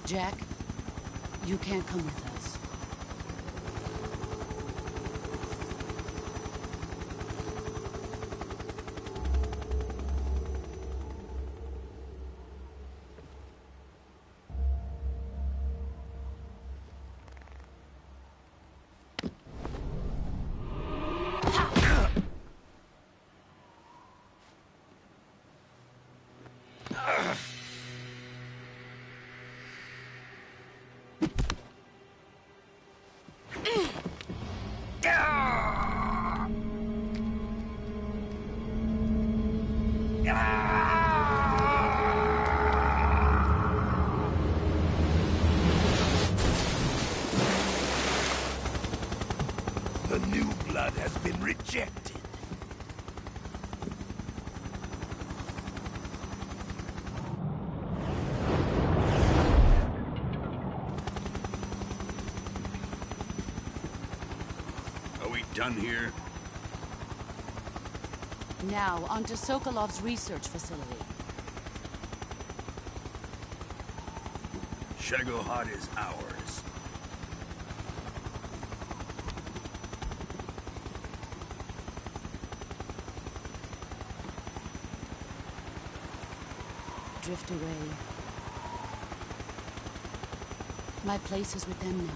Jack, you can't come with us. The new blood has been rejected. Are we done here? Now, on to Sokolov's research facility. Shagohod is ours. Drift away. My place is with them now.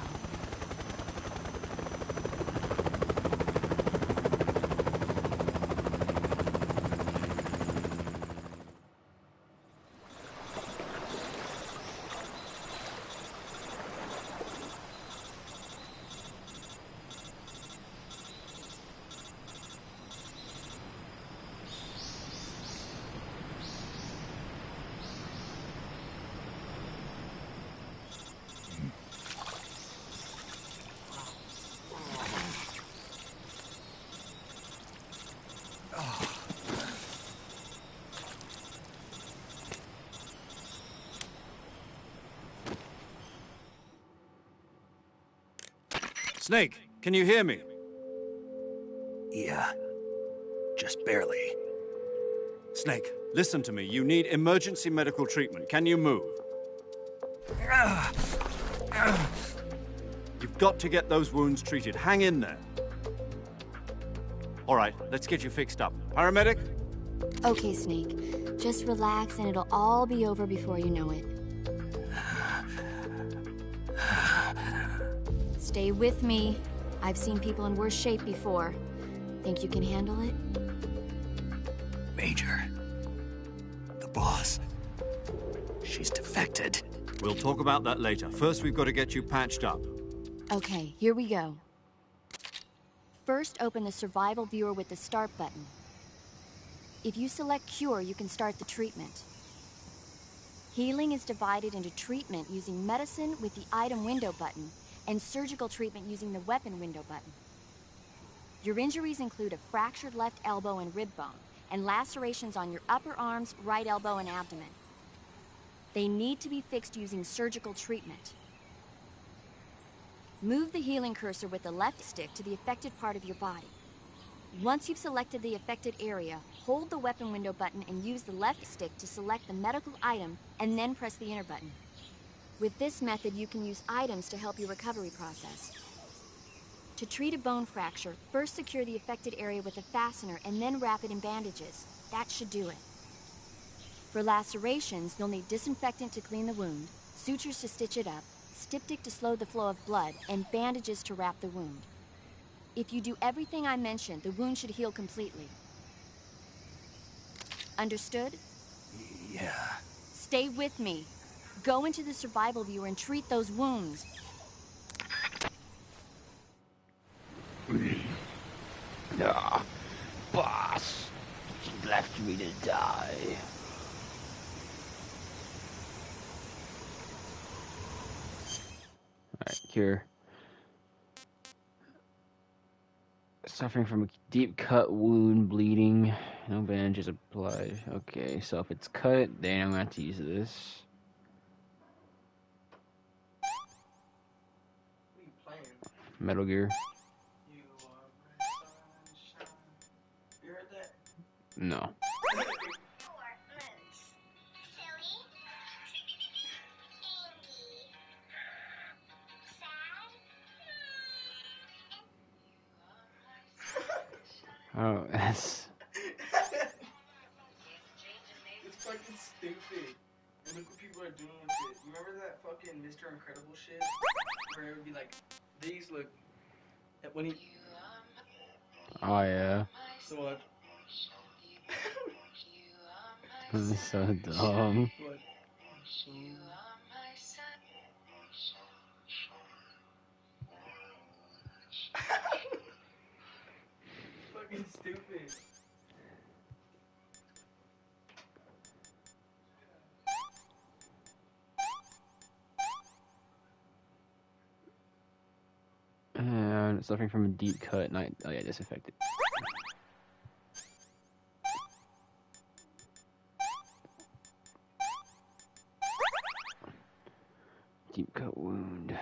Snake, can you hear me? Yeah. Just barely. Snake, listen to me. You need emergency medical treatment. Can you move? You've got to get those wounds treated. Hang in there. All right, let's get you fixed up. Paramedic? Okay, Snake. Just relax and it'll all be over before you know it. Stay with me. I've seen people in worse shape before. Think you can handle it? Major. The boss. She's defected. We'll talk about that later. First, we've got to get you patched up. Okay, here we go. First, open the survival viewer with the start button. If you select cure, you can start the treatment. Healing is divided into treatment using medicine with the item window button and surgical treatment using the weapon window button. Your injuries include a fractured left elbow and rib bone, and lacerations on your upper arms, right elbow, and abdomen. They need to be fixed using surgical treatment. Move the healing cursor with the left stick to the affected part of your body. Once you've selected the affected area, hold the weapon window button and use the left stick to select the medical item, and then press the enter button. With this method, you can use items to help your recovery process. To treat a bone fracture, first secure the affected area with a fastener and then wrap it in bandages. That should do it. For lacerations, you'll need disinfectant to clean the wound, sutures to stitch it up, styptic to slow the flow of blood, and bandages to wrap the wound. If you do everything I mentioned, the wound should heal completely. Understood? Yeah. Stay with me. Go into the survival viewer and treat those wounds. Ah, boss. She left me to die. Alright, here. Suffering from a deep cut wound, bleeding. No bandages applied. Okay, so if it's cut, then I'm gonna have to use this. What are you playing? Metal Gear. You are my sunshine. You heard that? No. Oh, that's... It's fucking stupid. And look what people are doing with it. You remember that fucking Mr. Incredible shit? Where it would be like, these look... When he... Oh, yeah. So what? This is so dumb. What? Fucking stupid. And suffering from a deep cut. Oh yeah, disinfected. Deep cut wound.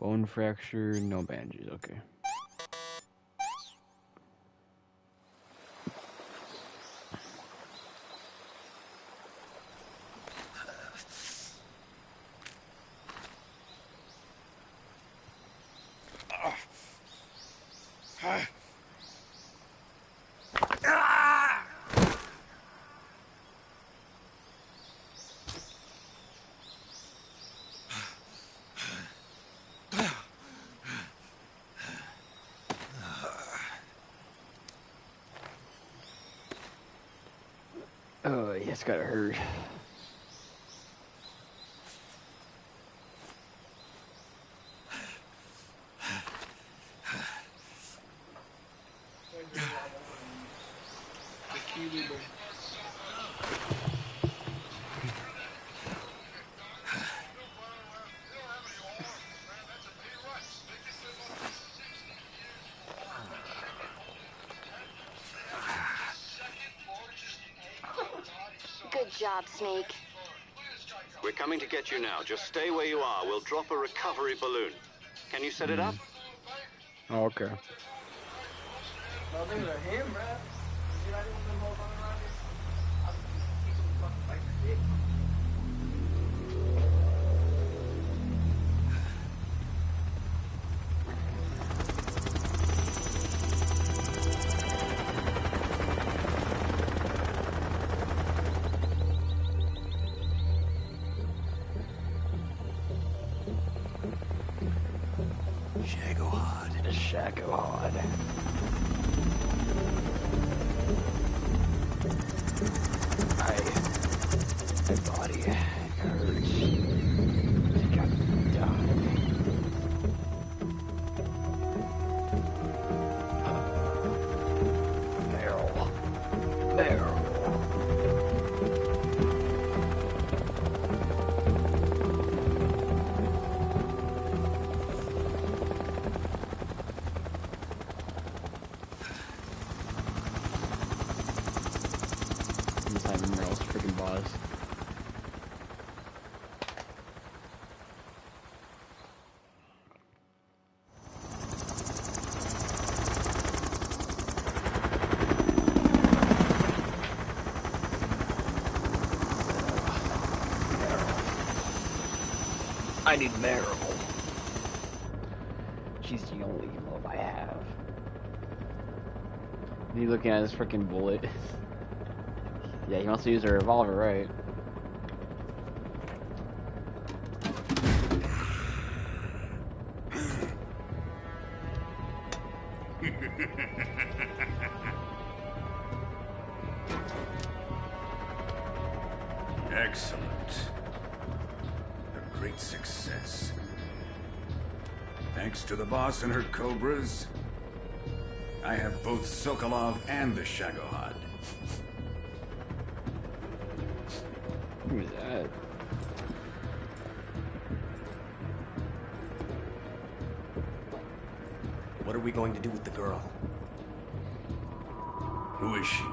Bone fracture, no bandages, okay. Oh, yeah, it's gotta hurt. Good job, Snake. We're coming to get you now. Just stay where you are. We'll drop a recovery balloon. Can you set it up? Oh, okay. Nothing to him, bruh. See, I didn't want them motherfucking rockets. I'll keep some fucking fight for dick. Shagohod. My body hurts. I think I'm dying. Meryl. Meryl's freaking boss. I need Meryl. She's the only love I have. He's looking at his freaking bullet. Yeah, he wants to use a revolver, right? Excellent. A great success. Thanks to the boss and her cobras, I have both Sokolov and the Shagohod. Who's that? What are we going to do with the girl? Who is she?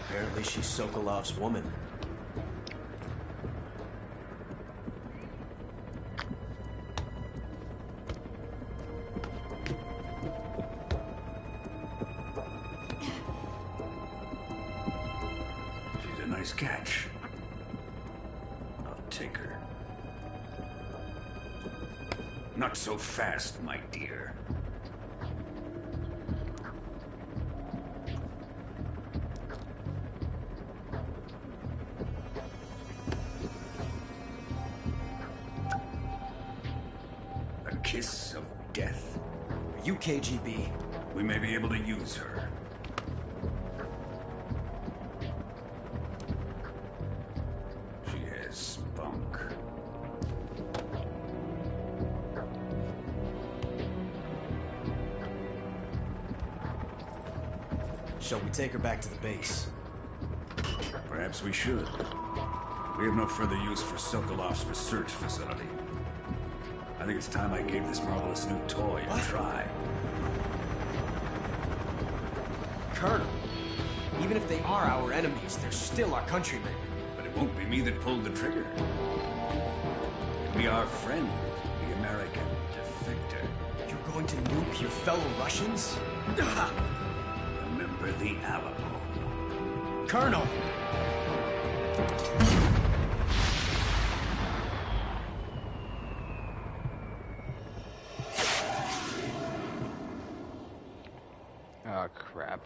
Apparently she's Sokolov's woman. She's a nice catch. I'll take her. Not so fast, my dear. A kiss of death. Are you KGB? We may be able to use her. She has spunk. Shall we take her back to the base? Perhaps we should. We have no further use for Sokolov's research facility. I think it's time I gave this marvelous new toy a try. Colonel, even if they are our enemies, they're still our countrymen. But it won't be me that pulled the trigger. It'll be our friend, the American defector. You're going to nuke your fellow Russians? Remember the Alamo. Colonel! Oh, crap.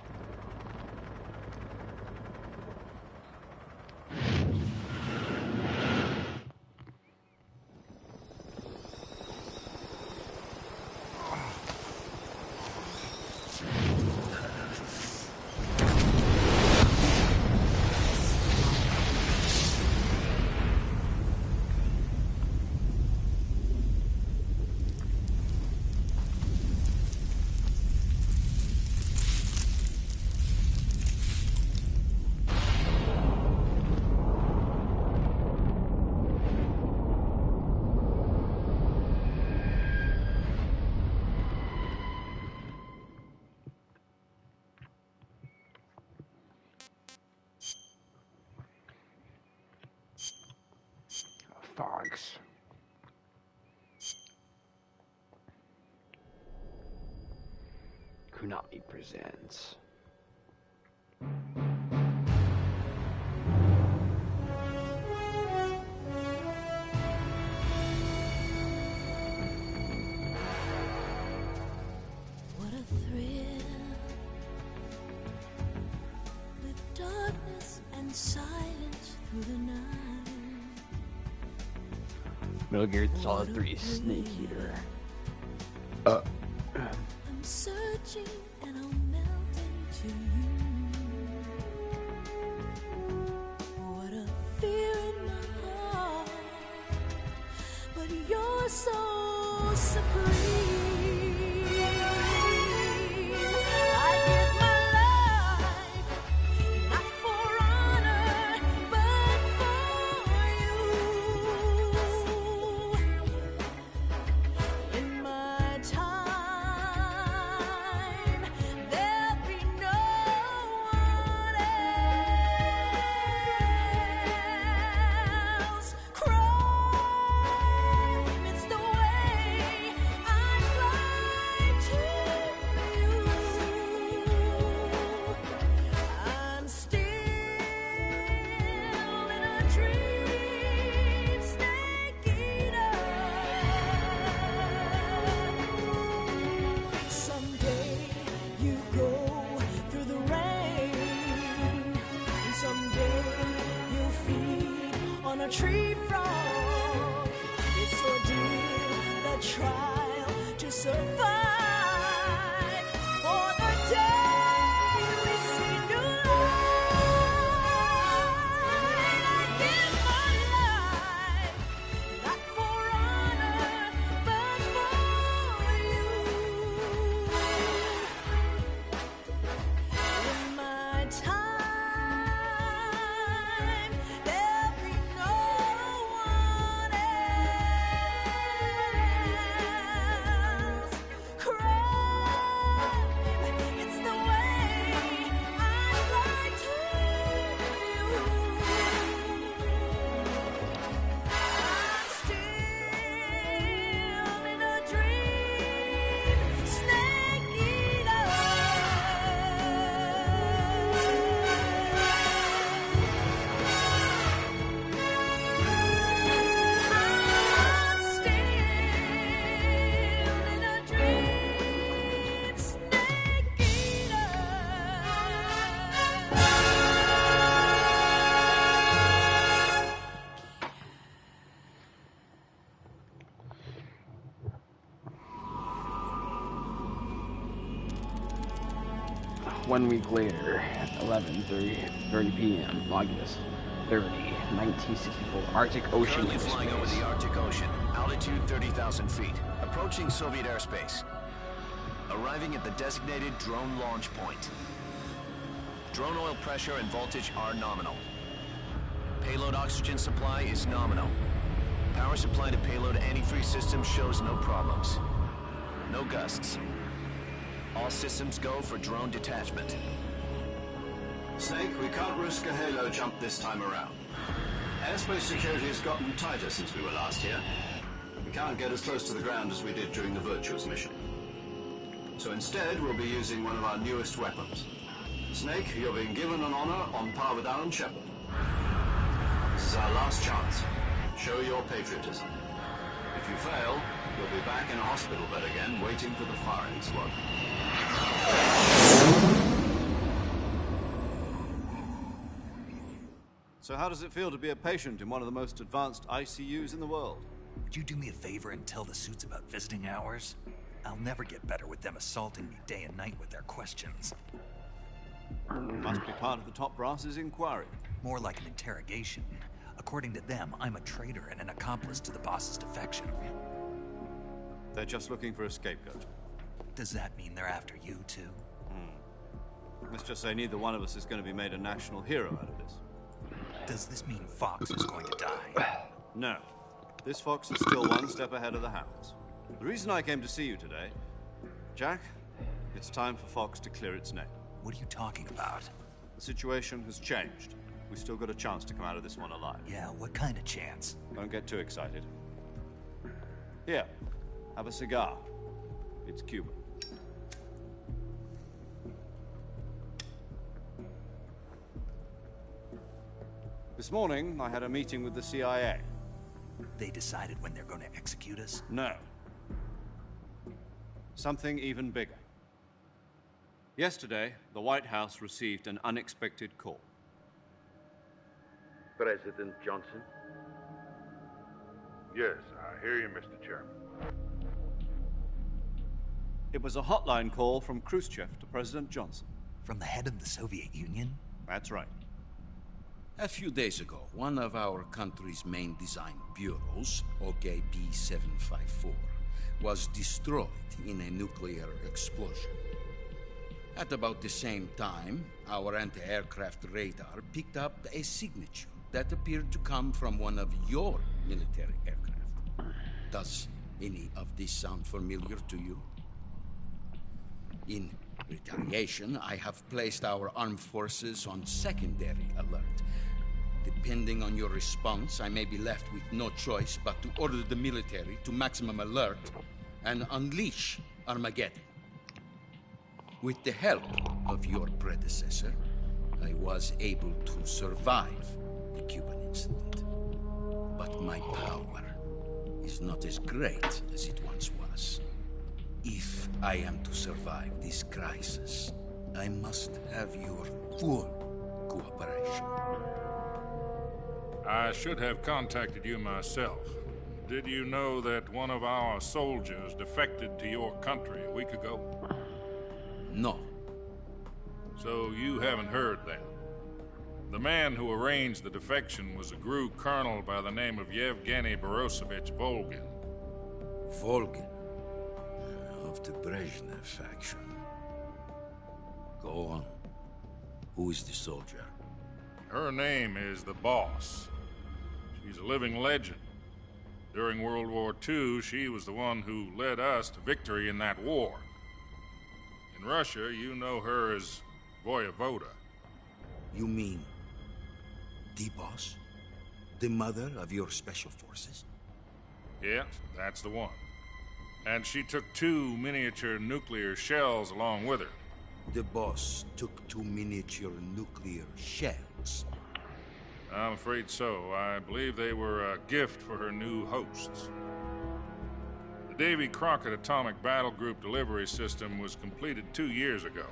Fox. Konami presents. What a thrill, with darkness and silence through the night. Metal Gear Solid 3 Snake Eater. I'm searching and I'll melt into you. What a fear in my heart, but you're so supreme. I give my life, not for honor, but for you. In my time, there'll be no one else. Crime, it's the way I fly to you. I'm still in a dream, snake eater. Someday you go through the rain, and someday you'll feed on a tree frog. It's ordeal, the trial to survive. For the day we see new light, I give my life, not for honor, but for you. In my time, there'll be no one else. 1 week later, 11:30 p.m. August 30, 1964, Arctic Ocean Currently flying over airspace. the Arctic Ocean, altitude 30,000 feet, approaching Soviet airspace. Arriving at the designated drone launch point. Drone oil pressure and voltage are nominal. Payload oxygen supply is nominal. Power supply to payload antifreeze system shows no problems. No gusts. All systems go for drone detachment. Snake, we can't risk a halo jump this time around. Airspace security has gotten tighter since we were last here. We can't get as close to the ground as we did during the Virtuous mission. So instead, we'll be using one of our newest weapons. Snake, you're being given an honor on par with Alan Shepard. This is our last chance. Show your patriotism. If you fail, you'll be back in a hospital bed again, waiting for the firing squad. So how does it feel to be a patient in one of the most advanced ICUs in the world? Would you do me a favor and tell the suits about visiting hours? I'll never get better with them assaulting me day and night with their questions. Must be part of the top brass's inquiry. More like an interrogation. According to them, I'm a traitor and an accomplice to the boss's defection. They're just looking for a scapegoat. Does that mean they're after you, too? Let's just say neither one of us is going to be made a national hero out of this. Does this mean Fox is going to die? No. This Fox is still one step ahead of the hounds. The reason I came to see you today, Jack, it's time for Fox to clear its name. What are you talking about? The situation has changed. We've still got a chance to come out of this one alive. Yeah, what kind of chance? Don't get too excited. Here, have a cigar. It's Cuban. This morning, I had a meeting with the CIA. They decided when they're going to execute us? No. Something even bigger. Yesterday, the White House received an unexpected call. President Johnson? Yes, I hear you, Mr. Chairman. It was a hotline call from Khrushchev to President Johnson. From the head of the Soviet Union? That's right. A few days ago, one of our country's main design bureaus, OKB-754, was destroyed in a nuclear explosion. At about the same time, our anti-aircraft radar picked up a signature that appeared to come from one of your military aircraft. Does any of this sound familiar to you? In retaliation, I have placed our armed forces on secondary alert. Depending on your response, I may be left with no choice but to order the military to maximum alert and unleash Armageddon. With the help of your predecessor, I was able to survive the Cuban incident. But my power is not as great as it once was. If I am to survive this crisis, I must have your full cooperation. I should have contacted you myself. Did you know that one of our soldiers defected to your country a week ago? No. So you haven't heard then. The man who arranged the defection was a GRU colonel by the name of Yevgeny Borisovich Volgin. Volgin? Of the Brezhnev faction. Go on. Who is the soldier? Her name is the Boss. She's a living legend. During World War II, she was the one who led us to victory in that war. In Russia, you know her as Voyevoda. You mean the Boss? The mother of your special forces? Yes, that's the one. And she took 2 miniature nuclear shells along with her. The Boss took 2 miniature nuclear shells? I'm afraid so. I believe they were a gift for her new hosts. The Davy Crockett Atomic Battle Group delivery system was completed 2 years ago.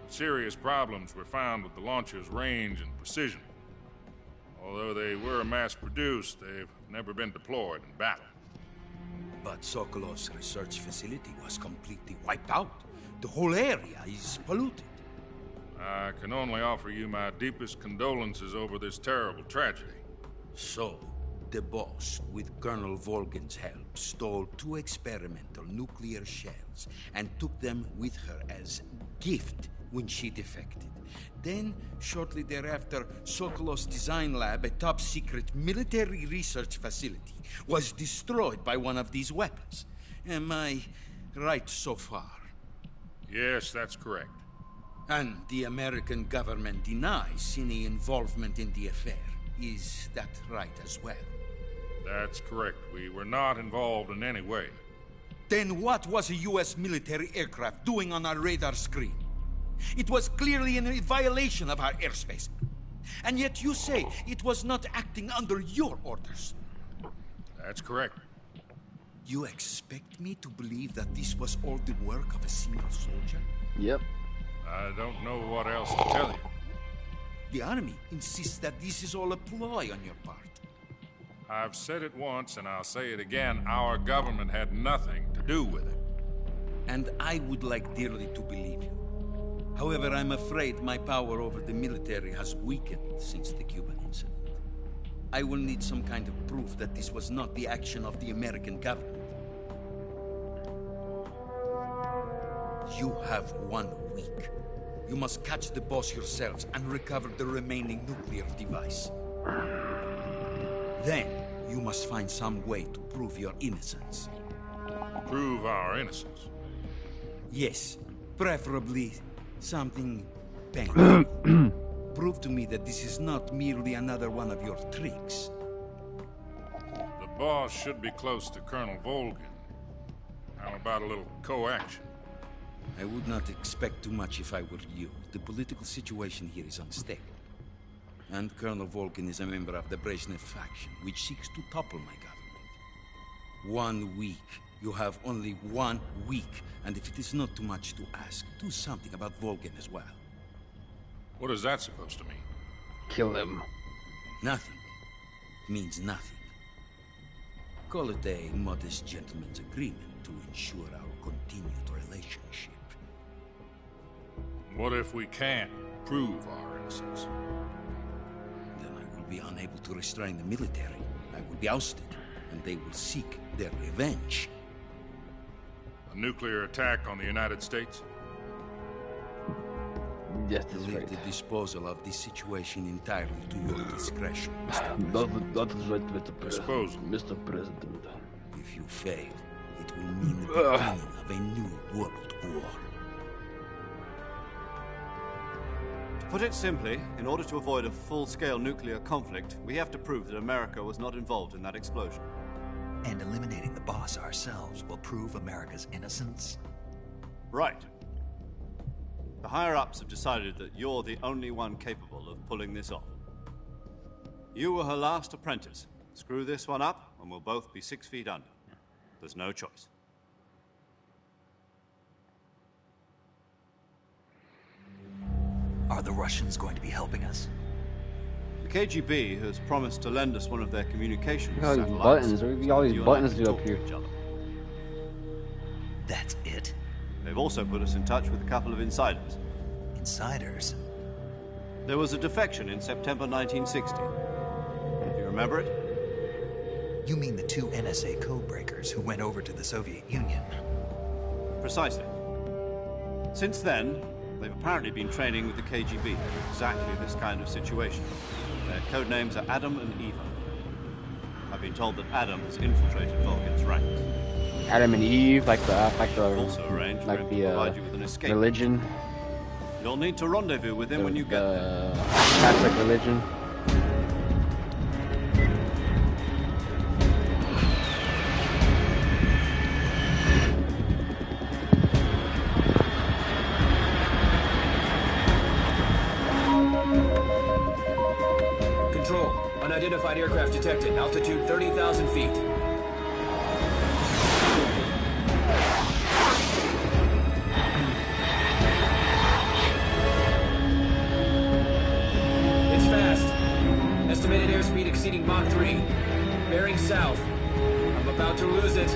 Serious problems were found with the launcher's range and precision. Although they were mass-produced, they've never been deployed in battle. But Sokolov's research facility was completely wiped out The whole area is polluted. I can only offer you my deepest condolences over this terrible tragedy. So, the boss, with Colonel Volgin's help, stole 2 experimental nuclear shells and took them with her as gift when she defected. Then, shortly thereafter, Sokolov's design lab, a top-secret military research facility, was destroyed by one of these weapons. Am I right so far? Yes, that's correct. And the American government denies any involvement in the affair. Is that right as well? That's correct. We were not involved in any way. Then what was a U.S. military aircraft doing on our radar screen? It was clearly in violation of our airspace. And yet you say it was not acting under your orders. That's correct. You expect me to believe that this was all the work of a single soldier? Yep. I don't know what else to tell you. The Army insists that this is all a ploy on your part. I've said it once and I'll say it again. Our government had nothing to do with it. And I would like dearly to believe you. However, I'm afraid my power over the military has weakened since the Cuban incident. I will need some kind of proof that this was not the action of the American government. You have 1 week. You must catch the boss yourselves and recover the remaining nuclear device. Then, you must find some way to prove your innocence. Prove our innocence? Yes, preferably something painful. Prove to me that this is not merely another one of your tricks. The boss should be close to Colonel Volgin. How about a little co-action? I would not expect too much if I were you. The political situation here is unstable. And Colonel Volgin is a member of the Brezhnev faction, which seeks to topple my government. 1 week. You have only 1 week. And if it is not too much to ask, do something about Volgin as well. What is that supposed to mean? Kill him. Nothing. Means nothing. Call it a modest gentleman's agreement to ensure our continued relationship. What if we can't prove our innocence? Then I will be unable to restrain the military. I will be ousted, and they will seek their revenge. A nuclear attack on the United States? Yes, that's Leave right. the disposal of this situation entirely to your discretion, Mr. President. That is right, Mr. President. Mr. President. If you fail, it will mean the beginning of a new world war. To put it simply, in order to avoid a full-scale nuclear conflict, we have to prove that America was not involved in that explosion. And eliminating the boss ourselves will prove America's innocence? Right. The higher-ups have decided that you're the only one capable of pulling this off. You were her last apprentice. Screw this one up, and we'll both be 6 feet under. There's no choice. Are the Russians going to be helping us? The KGB has promised to lend us one of their communications Look at all these satellites. buttons. There would be all these You and I buttons can to do up talk here. to each other. That's it? They've also put us in touch with a couple of insiders. Insiders? There was a defection in September 1960. Do you remember it? You mean the 2 NSA codebreakers who went over to the Soviet Union? Precisely. Since then, they've apparently been training with the KGB for exactly this kind of situation. Their code names are Adam and Eva. I've been told that Adam has infiltrated Volgin's ranks. Adam and Eve, like the Also arranged for him to the provide you with an escape. religion. You'll need to rendezvous with him when you get there. Catholic religion. Control. Unidentified aircraft detected. Altitude 30,000 feet. It's fast. Estimated airspeed exceeding Mach 3. Bearing south. I'm about to lose it.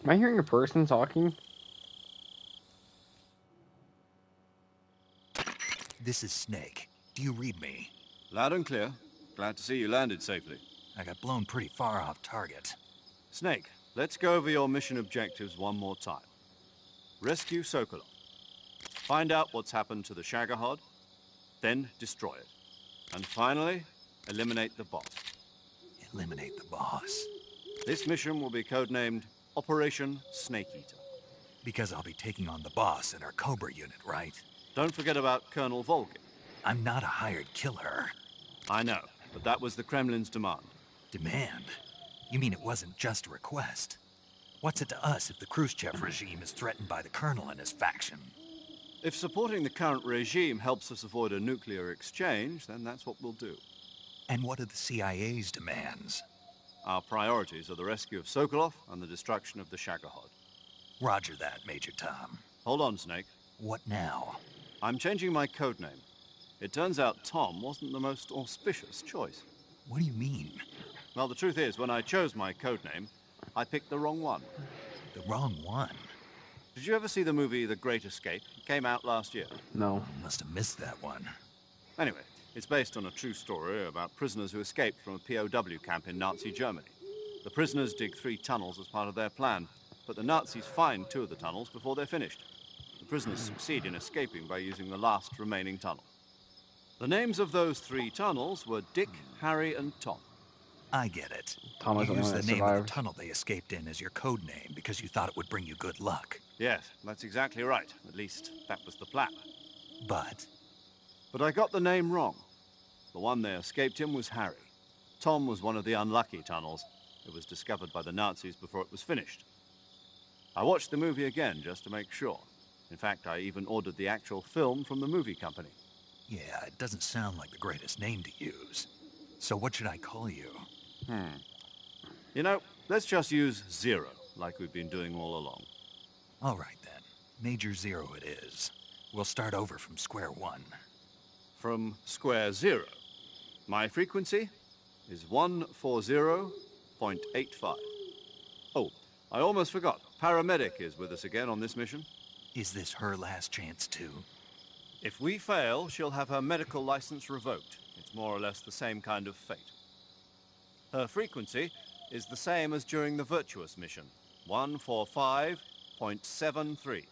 Am I hearing a person talking? This is Snake. Do you read me? Loud and clear. Glad to see you landed safely. I got blown pretty far off target. Snake, let's go over your mission objectives one more time. Rescue Sokolov. Find out what's happened to the Shagohod, then destroy it. And finally, eliminate the boss. Eliminate the boss. This mission will be codenamed Operation Snake Eater. Because I'll be taking on the boss in our Cobra unit, right? Don't forget about Colonel Volgin. I'm not a hired killer. I know, but that was the Kremlin's demand. Demand? You mean it wasn't just a request? What's it to us if the Khrushchev regime is threatened by the Colonel and his faction? If supporting the current regime helps us avoid a nuclear exchange, then that's what we'll do. And what are the CIA's demands? Our priorities are the rescue of Sokolov and the destruction of the Shagohod. Roger that, Major Tom. Hold on, Snake. What now? I'm changing my codename. It turns out Tom wasn't the most auspicious choice. What do you mean? Well, the truth is, when I chose my codename, I picked the wrong one. The wrong one? Did you ever see the movie The Great Escape? It came out last year. No. Must have missed that one. Anyway, it's based on a true story about prisoners who escaped from a POW camp in Nazi Germany. The prisoners dig 3 tunnels as part of their plan, but the Nazis find 2 of the tunnels before they're finished. The prisoners succeed in escaping by using the last remaining tunnel. The names of those 3 tunnels were Dick, Harry, and Tom. I get it. Tom was You the used one the that name of survived. the tunnel they escaped in as your code name because you thought it would bring you good luck. Yes, that's exactly right. At least, that was the plan. But I got the name wrong. The one they escaped in was Harry. Tom was one of the unlucky tunnels. It was discovered by the Nazis before it was finished. I watched the movie again just to make sure. In fact, I even ordered the actual film from the movie company. yeah, it doesn't sound like the greatest name to use. So what should I call you? You know, let's just use Zero, like we've been doing all along. All right then. Major Zero it is. We'll start over from square one. From square 0. My frequency is 140.85. Oh, I almost forgot. Paramedic is with us again on this mission. Is this her last chance too? If we fail, she'll have her medical license revoked. It's more or less the same kind of fate. Her frequency is the same as during the Virtuous mission, 145.73.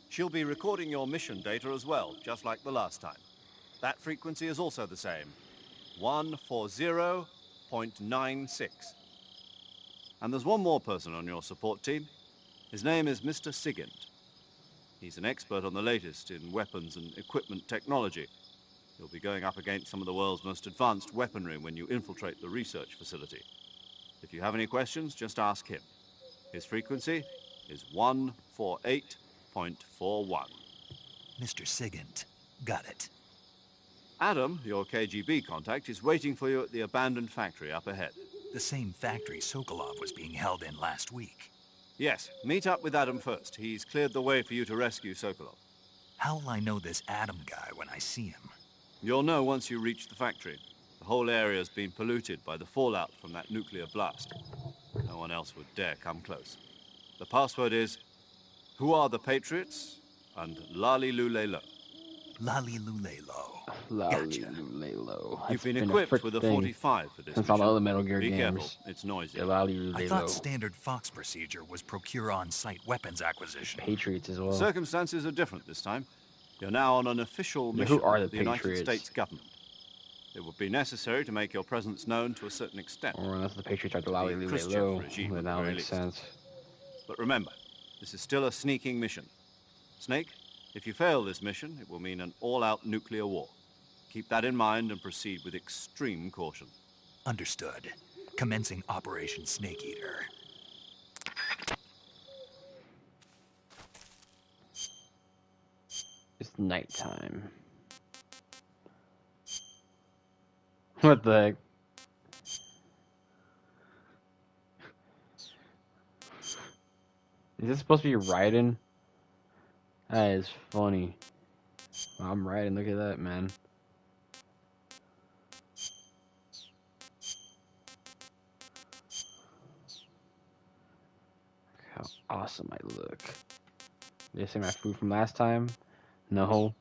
She'll be recording your mission data as well, just like the last time. That frequency is also the same, 140.96. And there's one more person on your support team. His name is Mr. Sigint. He's an expert on the latest in weapons and equipment technology. You'll be going up against some of the world's most advanced weaponry when you infiltrate the research facility. If you have any questions, just ask him. His frequency is 148.41. Mr. Sigint. Got it. Adam, your KGB contact, is waiting for you at the abandoned factory up ahead. The same factory Sokolov was being held in last week. Yes, meet up with Adam first. He's cleared the way for you to rescue Sokolov. How will I know this Adam guy when I see him? You'll know once you reach the factory. The whole area's been polluted by the fallout from that nuclear blast. No one else would dare come close. The password is, "Who are the Patriots?" and "Lali Lule Lo." Lali Lulelo. Gotcha. Lalo. You've been equipped with a 45 for this Since all the mission. other Metal Gear Be games. careful, it's noisy. I thought standard Fox procedure was procure on-site weapons acquisition. Patriots as well. Circumstances are different this time. You're now on an official Yeah, mission who are of the the United Patriots? States government. It would be necessary to make your presence known to a certain extent. Or unless the Patriots are the Lali Lule Khrushchev Low, regime, then at the that very makes least. sense. But remember, this is still a sneaking mission. Snake, if you fail this mission, it will mean an all-out nuclear war. Keep that in mind and proceed with extreme caution. Understood. Commencing Operation Snake Eater. It's nighttime. What the heck? Is this supposed to be riding? That is funny. I'm riding, look at that, man. how awesome I look. Did I say my food from last time? No.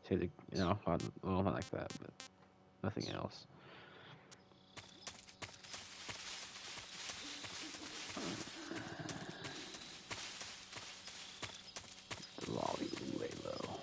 Say the, you know, well, not like that, but nothing else. The lolly lay low.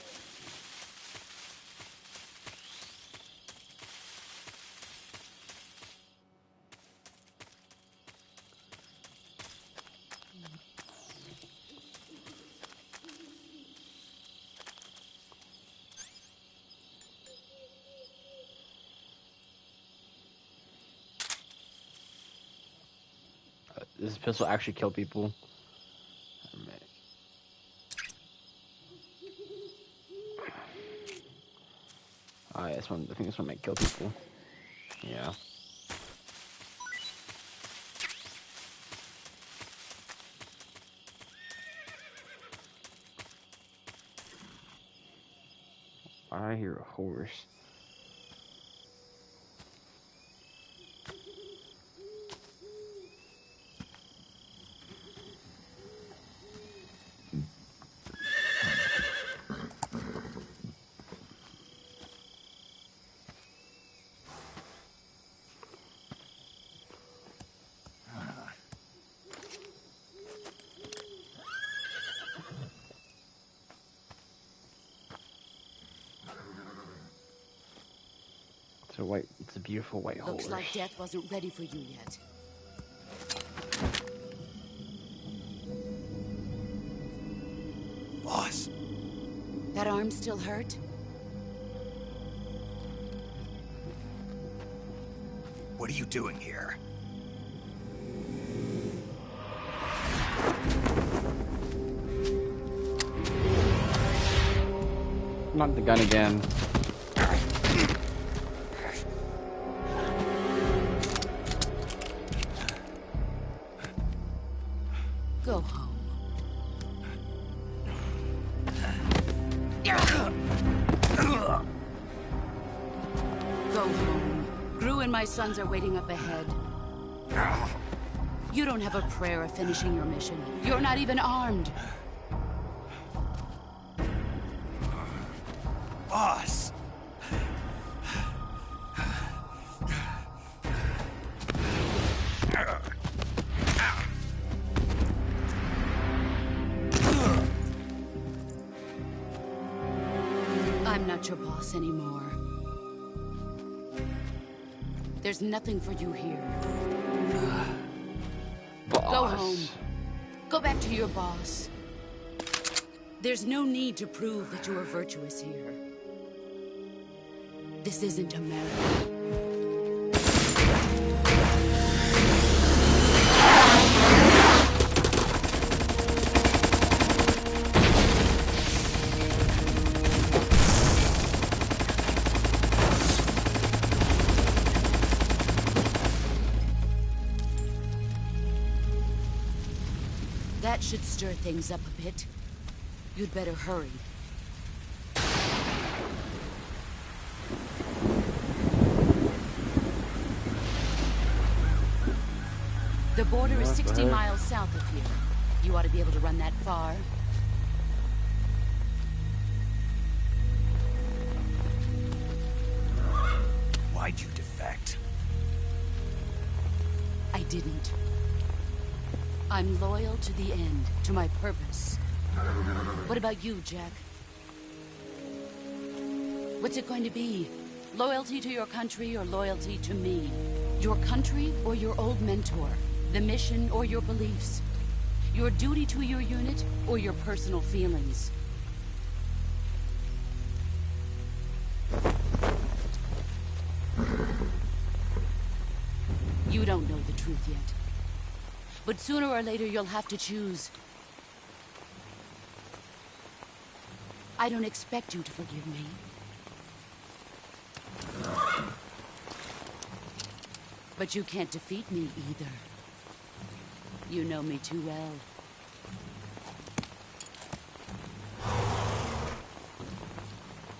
Does this pistol actually kill people? Oh, yeah, this one. I think this one might kill people. Yeah. I hear a horse. It's a beautiful white horse. Looks like death wasn't ready for you yet. Boss. That arm still hurt? What are you doing here? Not the gun again. Go home. Go home. Gru and my sons are waiting up ahead. You don't have a prayer of finishing your mission. You're not even armed. Boss. I'm not your boss anymore. There's nothing for you here. Boss. Go home. Go back to your boss. There's no need to prove that you are virtuous here. This isn't America. That should stir things up a bit. You'd better hurry. The border is 60 miles south of here. You ought to be able to run that far. Why'd you defect? I didn't. I'm loyal to the end, to my purpose. What about you, Jack? What's it going to be? Loyalty to your country or loyalty to me? Your country or your old mentor? The mission or your beliefs? Your duty to your unit or your personal feelings? You don't know the truth yet. But sooner or later, you'll have to choose. I don't expect you to forgive me. But you can't defeat me either. You know me too well.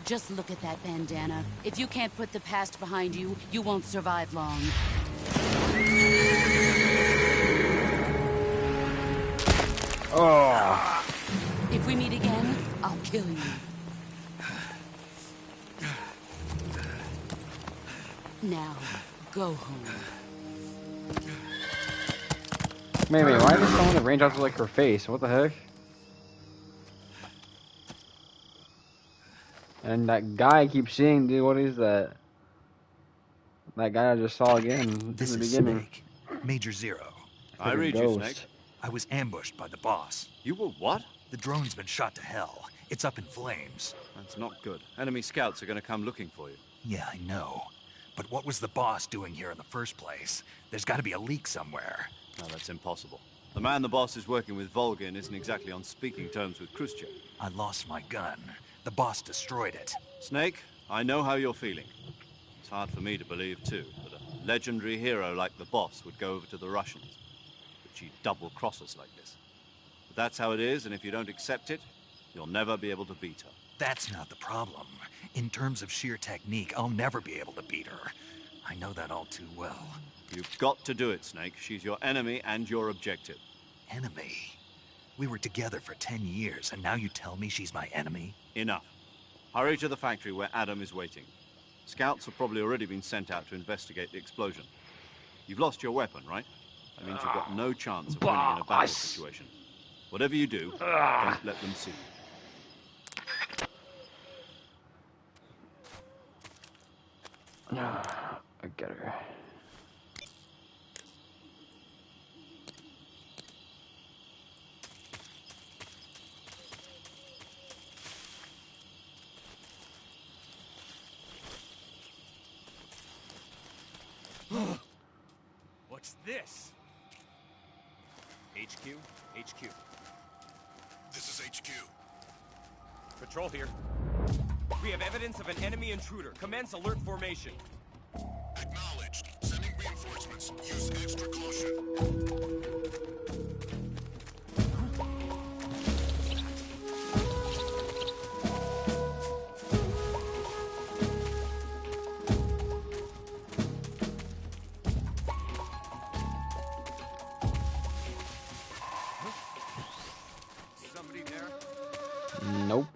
Just look at that bandana. If you can't put the past behind you, you won't survive long. Oh. If we meet again, I'll kill you. Now, go home. Wait, why is someone the range out to like her face? What the heck? And that guy I keep seeing, dude, what is that? That guy I just saw again This in the is beginning. Snake, Major Zero. I read you, Snake. I was ambushed by the boss. You were what? The drone's been shot to hell. It's up in flames. That's not good. Enemy scouts are going to come looking for you. Yeah, I know. But what was the boss doing here in the first place? There's got to be a leak somewhere. No, that's impossible. The man the boss is working with, Volgin, isn't exactly on speaking terms with Khrushchev. I lost my gun. The boss destroyed it. Snake, I know how you're feeling. It's hard for me to believe, too, that a legendary hero like the boss would go over to the Russians. That she'd double-cross us like this. But that's how it is, and if you don't accept it, you'll never be able to beat her. That's not the problem. In terms of sheer technique, I'll never be able to beat her. I know that all too well. You've got to do it, Snake. She's your enemy and your objective. Enemy? We were together for 10 years, and now you tell me she's my enemy? Enough. Hurry to the factory where Adam is waiting. Scouts have probably already been sent out to investigate the explosion. You've lost your weapon, right? That means you've got no chance of winning in a battle situation. Whatever you do, don't let them see you. I get her. What's this? HQ? HQ. This is HQ. Patrol here. We have evidence of an enemy intruder. Commence alert formation. Acknowledged. Sending reinforcements. Use extra caution. Somebody there? Nope.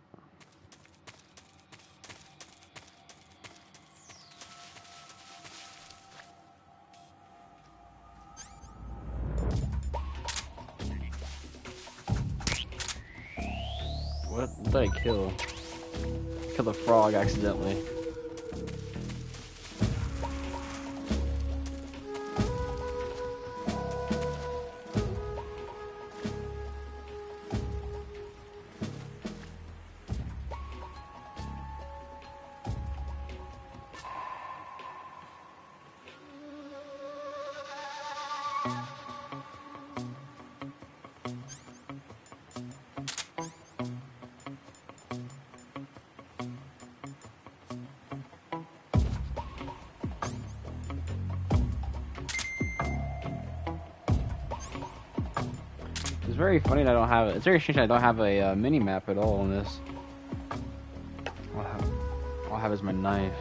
What did I kill? Kill the frog accidentally. It's very funny that I don't have it. It's very strange that I don't have a mini map at all on this. All I have is my knife.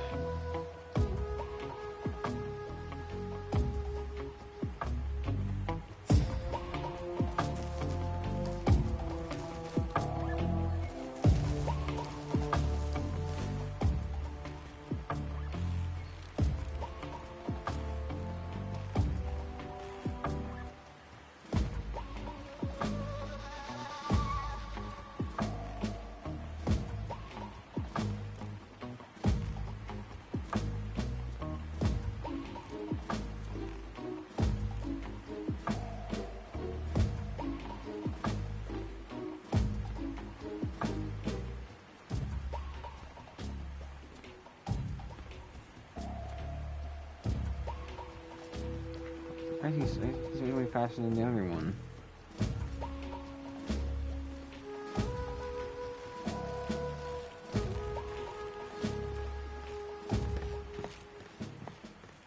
He's really faster than the other one.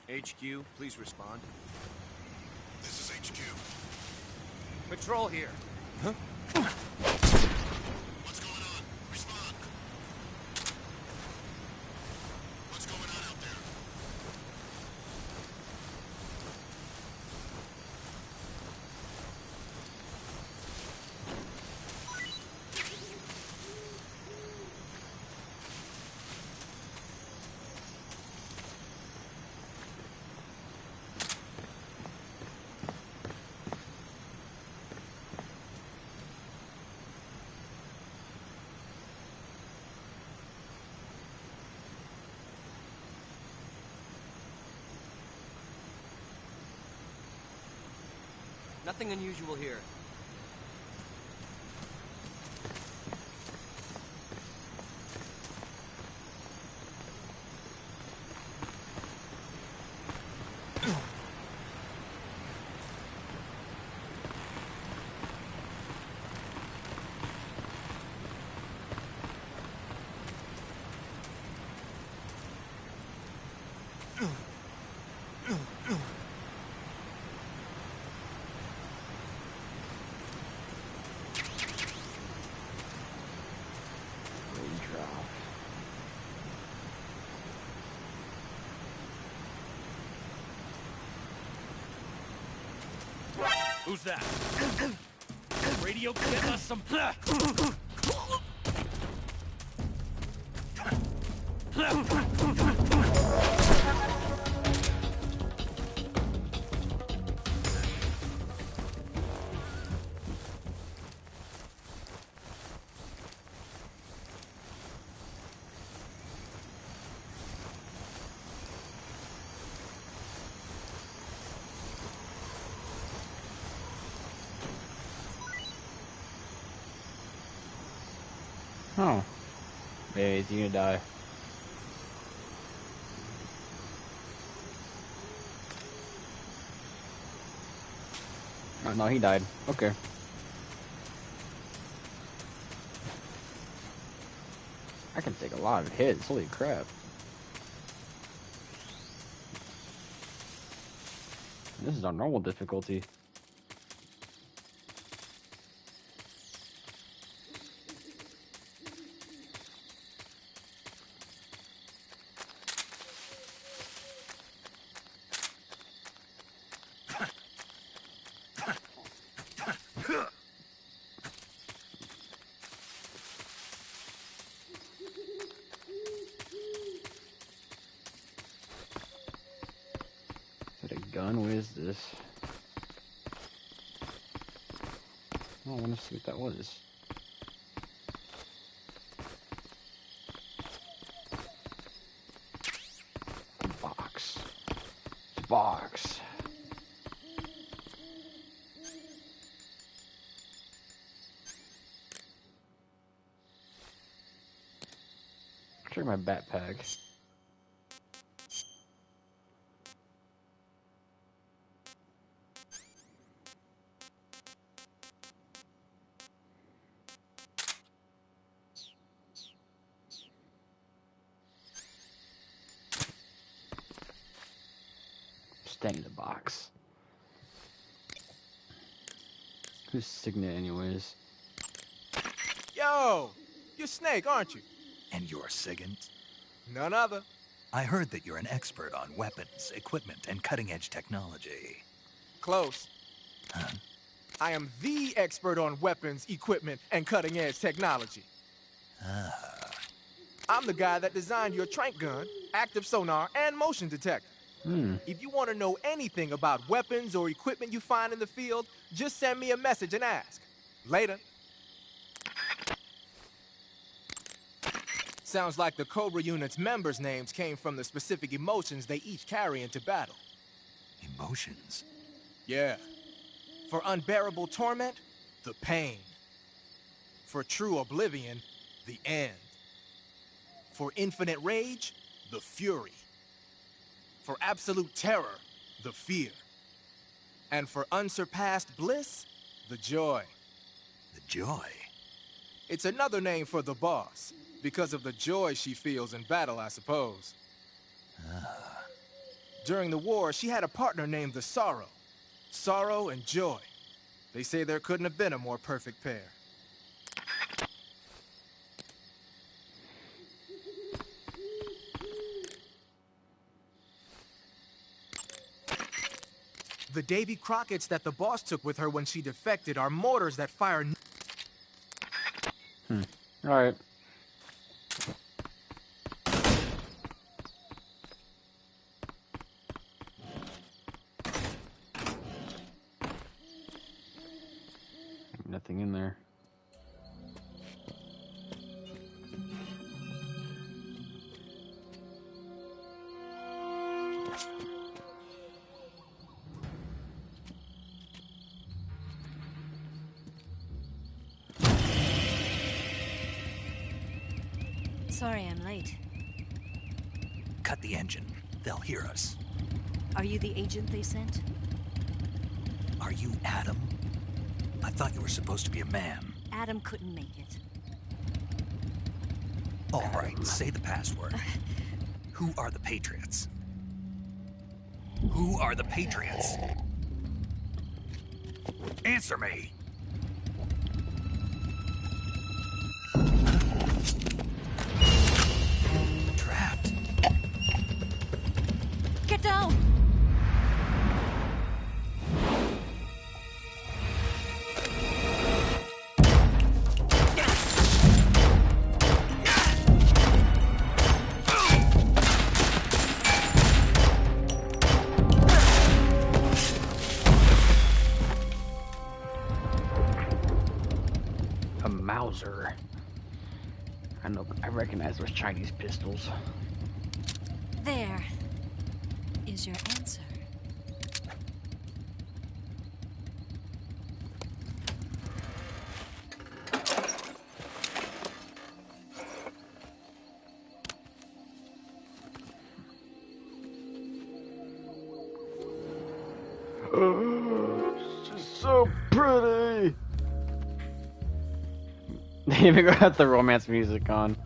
HQ, please respond. This is HQ. Patrol here. Huh? What's going on? Respond. What's going on out there? Nothing unusual here. Who's that? Radio, get us some. Oh. Maybe he's gonna die. Oh, no, he died. Okay. I can take a lot of hits. Holy crap. This is on normal difficulty. Is it a gun? What is this? Oh, I want to see what that was. Box. Box. Check my backpack. Stay in the box. Who's Signet anyways? Yo! You're Snake, aren't you? And you're Sigint? None other. I heard that you're an expert on weapons, equipment, and cutting-edge technology. Close. Huh? I am the expert on weapons, equipment, and cutting-edge technology. Ah. I'm the guy that designed your trank gun, active sonar, and motion detector. If you want to know anything about weapons or equipment you find in the field, just send me a message and ask. Later. Sounds like the Cobra unit's members' names came from the specific emotions they each carry into battle. Emotions? Yeah. For unbearable torment, the pain. For true oblivion, the end. For infinite rage, the fury. For absolute terror, the fear. And for unsurpassed bliss, the joy. The joy? It's another name for the boss, because of the joy she feels in battle, I suppose. Ah. During the war, she had a partner named the Sorrow. Sorrow and joy. They say there couldn't have been a more perfect pair. The Davy Crockett's that the boss took with her when she defected are mortars that fire... Alright. Nothing in there. Sorry I'm late. Cut the engine. They'll hear us. Are you the agent they sent? Are you Adam? I thought you were supposed to be a man. Adam couldn't make it. All right, say the password. Who are the Patriots? Who are the Patriots? Answer me! Trapped. Get down! A Mauser. I know. I recognize those Chinese pistols. There is your answer. She's so pretty. They even got the romance music on.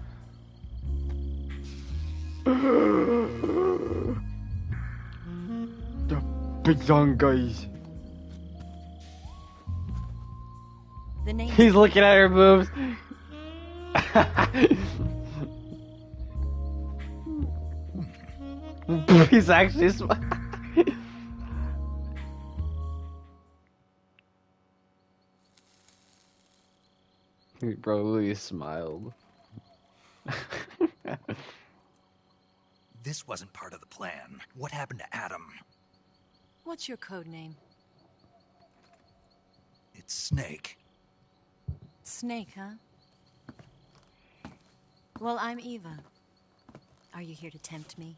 The big young guys. The name. He's looking at her boobs. He's actually smiling. Bro, Louis smiled. This wasn't part of the plan. What happened to Adam? What's your code name? It's Snake. Snake, huh? Well, I'm Eva. Are you here to tempt me?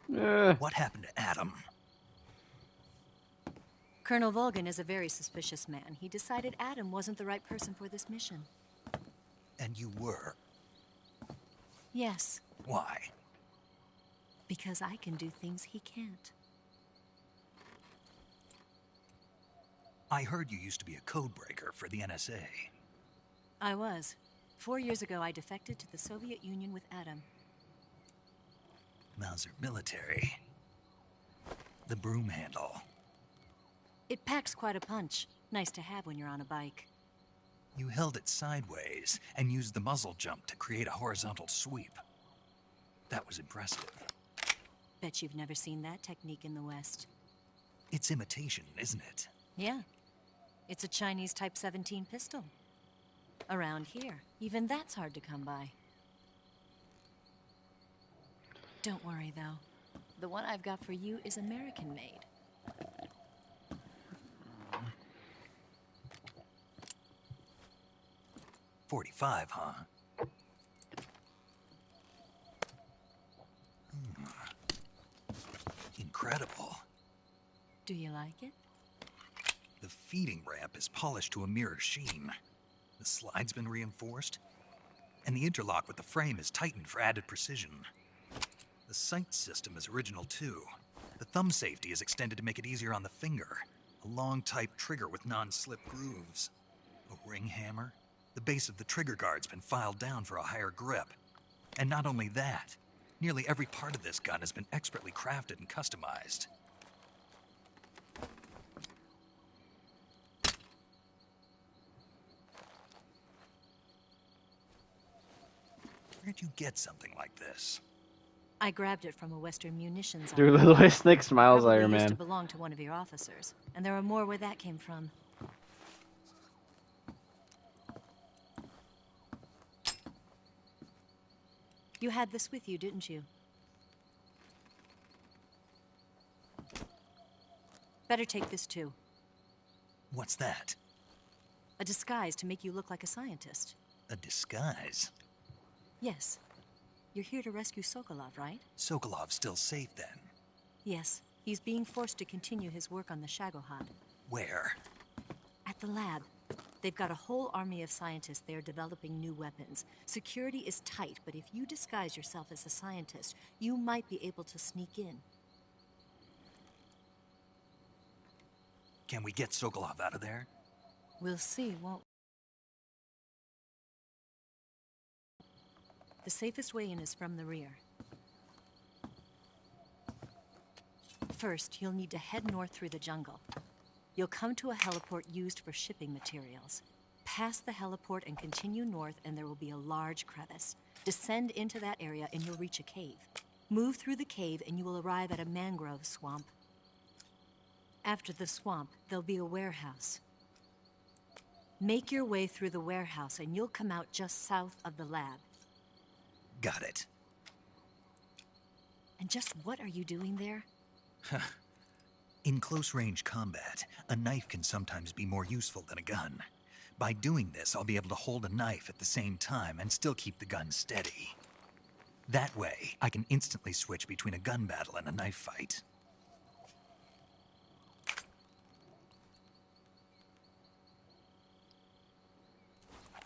What happened to Adam? Colonel Volgan is a very suspicious man. He decided Adam wasn't the right person for this mission. And you were? Yes, Why? because I can do things he can't. I heard you used to be a codebreaker for the NSA. I was. 4 years ago, I defected to the Soviet Union with Adam. Mauser military. The broom handle. It packs quite a punch. Nice to have when you're on a bike. You held it sideways and used the muzzle jump to create a horizontal sweep. That was impressive. Bet you've never seen that technique in the West. It's imitation, isn't it? Yeah. It's a Chinese Type 17 pistol. Around here, even that's hard to come by. Don't worry, though. The one I've got for you is American-made. .45, huh? Incredible. Do you like it? The feeding ramp is polished to a mirror sheen. The slide's been reinforced, and the interlock with the frame is tightened for added precision. The sight system is original too. The thumb safety is extended to make it easier on the finger. A long type trigger with non-slip grooves. A ring hammer. The base of the trigger guard's been filed down for a higher grip. And not only that, nearly every part of this gun has been expertly crafted and customized. Where'd you get something like this? I grabbed it from a Western munitions Dude, outfit. the way Snake smiles at her, Probably used man. to belong to one of your officers, and there are more where that came from. You had this with you, didn't you? Better take this too. What's that? A disguise to make you look like a scientist. A disguise? Yes. You're here to rescue Sokolov, right? Sokolov's still safe then. Yes. He's being forced to continue his work on the Shagohod. Where? At the lab. They've got a whole army of scientists there developing new weapons. Security is tight, but if you disguise yourself as a scientist, you might be able to sneak in. Can we get Sokolov out of there? We'll see, won't we? The safest way in is from the rear. First, you'll need to head north through the jungle. You'll come to a heliport used for shipping materials. Pass the heliport and continue north, and there will be a large crevice. Descend into that area and you'll reach a cave. Move through the cave and you will arrive at a mangrove swamp. After the swamp, there'll be a warehouse. Make your way through the warehouse and you'll come out just south of the lab. Got it. And just what are you doing there? In close-range combat, a knife can sometimes be more useful than a gun. By doing this, I'll be able to hold a knife at the same time and still keep the gun steady. That way, I can instantly switch between a gun battle and a knife fight.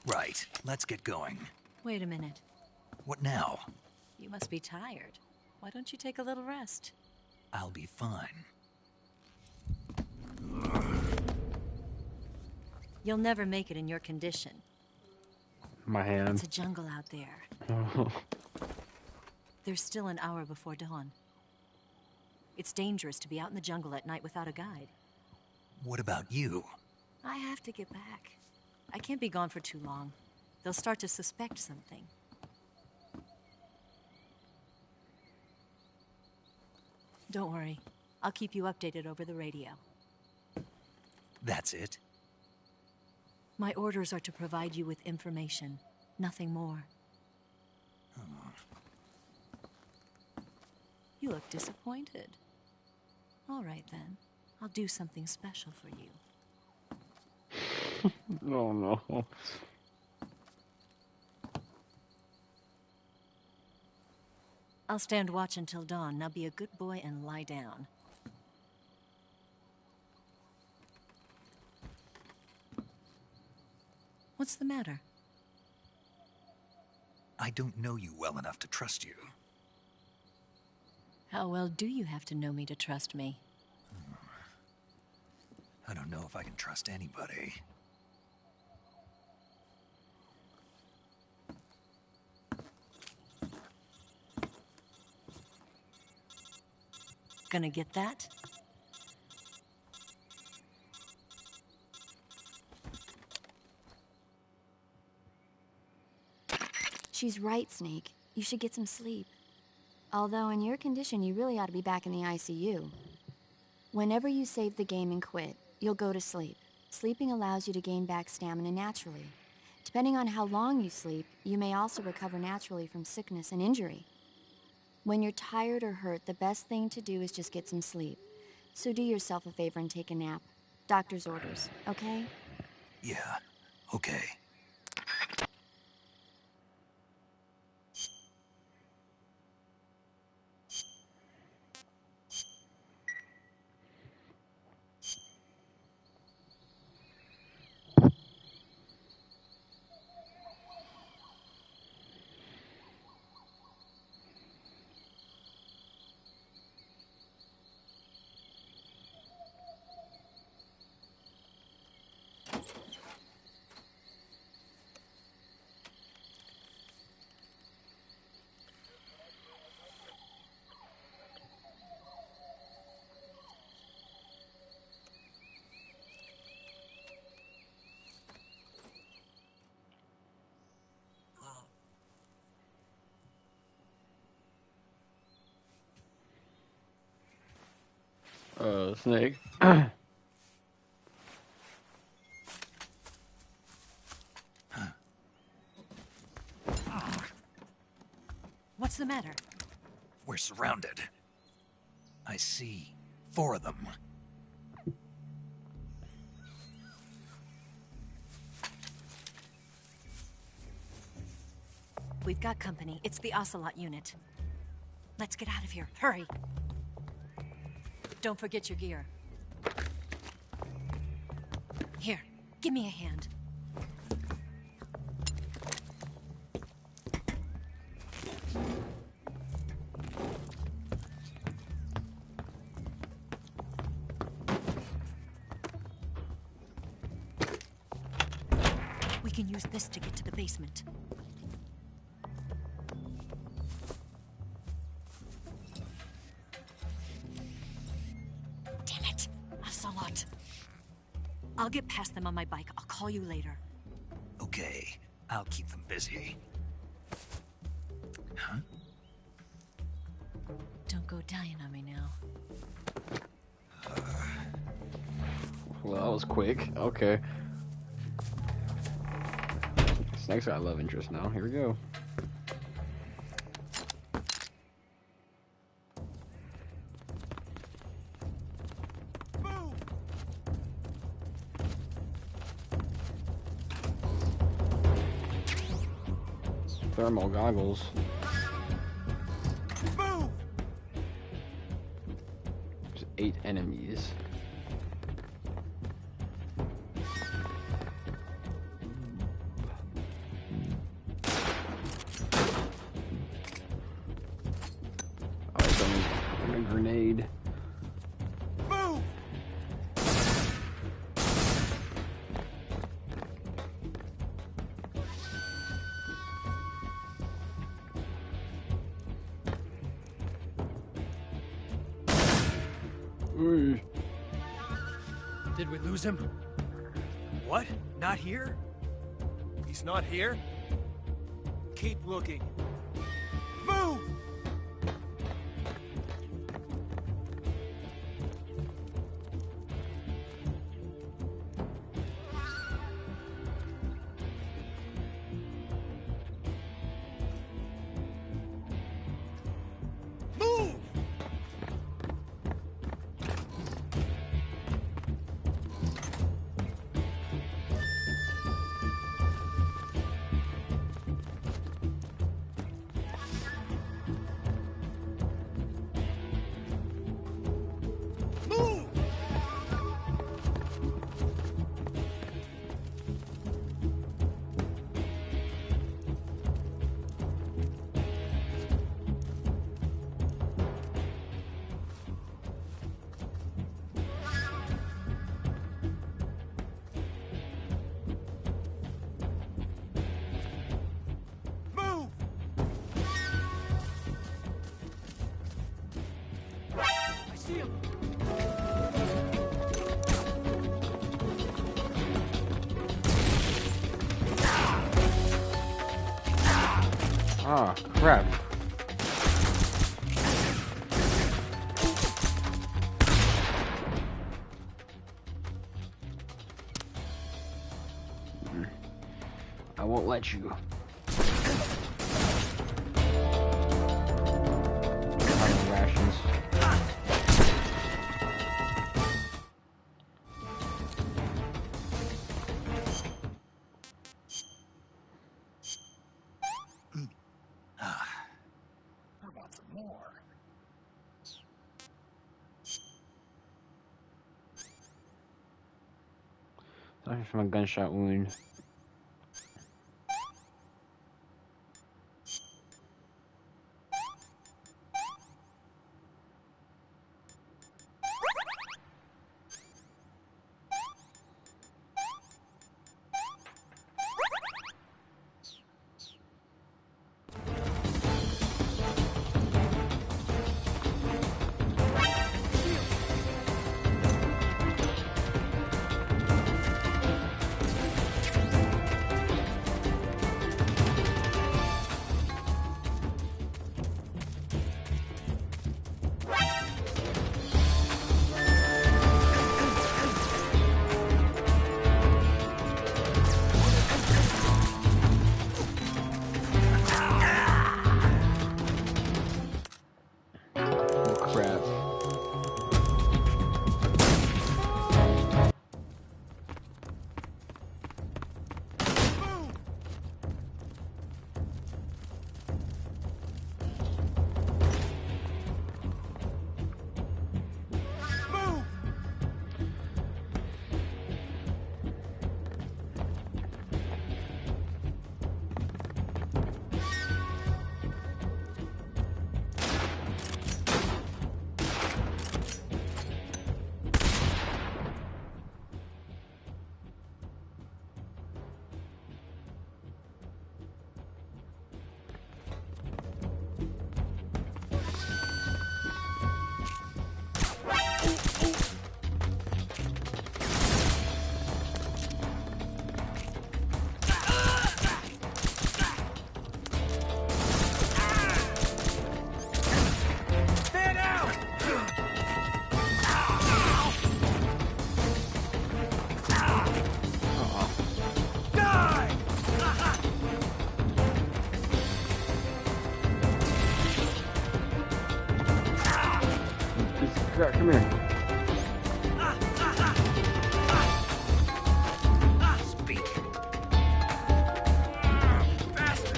Right, let's get going. Wait a minute. What now? You must be tired. Why don't you take a little rest? I'll be fine. You'll never make it in your condition. My hand. It's a jungle out there. There's still an hour before dawn. It's dangerous to be out in the jungle at night without a guide. What about you? I have to get back. I can't be gone for too long. They'll start to suspect something. Don't worry. I'll keep you updated over the radio. That's it? My orders are to provide you with information, nothing more. You look disappointed. All right, then. I'll do something special for you. Oh, no. I'll stand watch until dawn. Now be a good boy and lie down. What's the matter? I don't know you well enough to trust you. How well do you have to know me to trust me? I don't know if I can trust anybody. Gonna get that? She's right, Snake. You should get some sleep. Although in your condition, you really ought to be back in the ICU. Whenever you save the game and quit, you'll go to sleep. Sleeping allows you to gain back stamina naturally. Depending on how long you sleep, you may also recover naturally from sickness and injury. When you're tired or hurt, the best thing to do is just get some sleep. So do yourself a favor and take a nap. Doctor's orders, okay? Yeah, okay. Snake. What's the matter? We're surrounded. I see 4 of them. We've got company. It's the Ocelot unit. Let's get out of here. Hurry. Don't forget your gear. Here, give me a hand. can use this to get to the basement. Damn it! Ocelot. I'll get past them on my bike. I'll call you later. Okay, I'll keep them busy. Huh? Don't go dying on me now. Well, that was quick. Okay. This next guy, love interest now. Here we go. Thermal goggles. There's 8 enemies. A grenade. Did we lose him? What? Not here? He's not here? Keep looking. Move! Move! Ah, crap. I won't let you. Rations. How about some more? Sorry from a gunshot wound. Come here. Speak. Faster!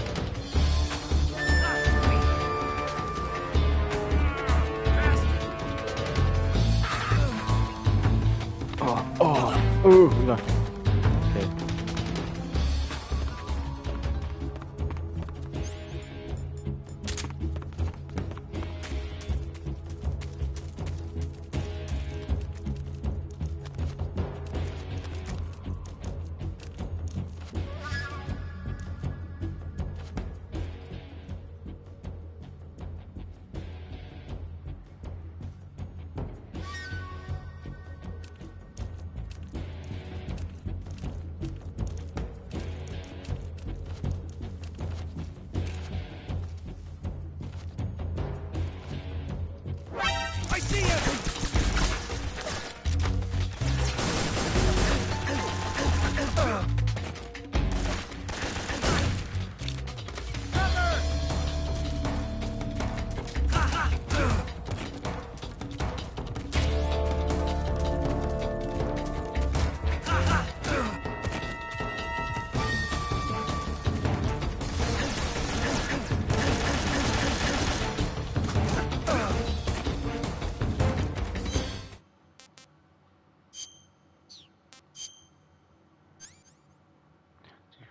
Ooh, no. Okay. I see you!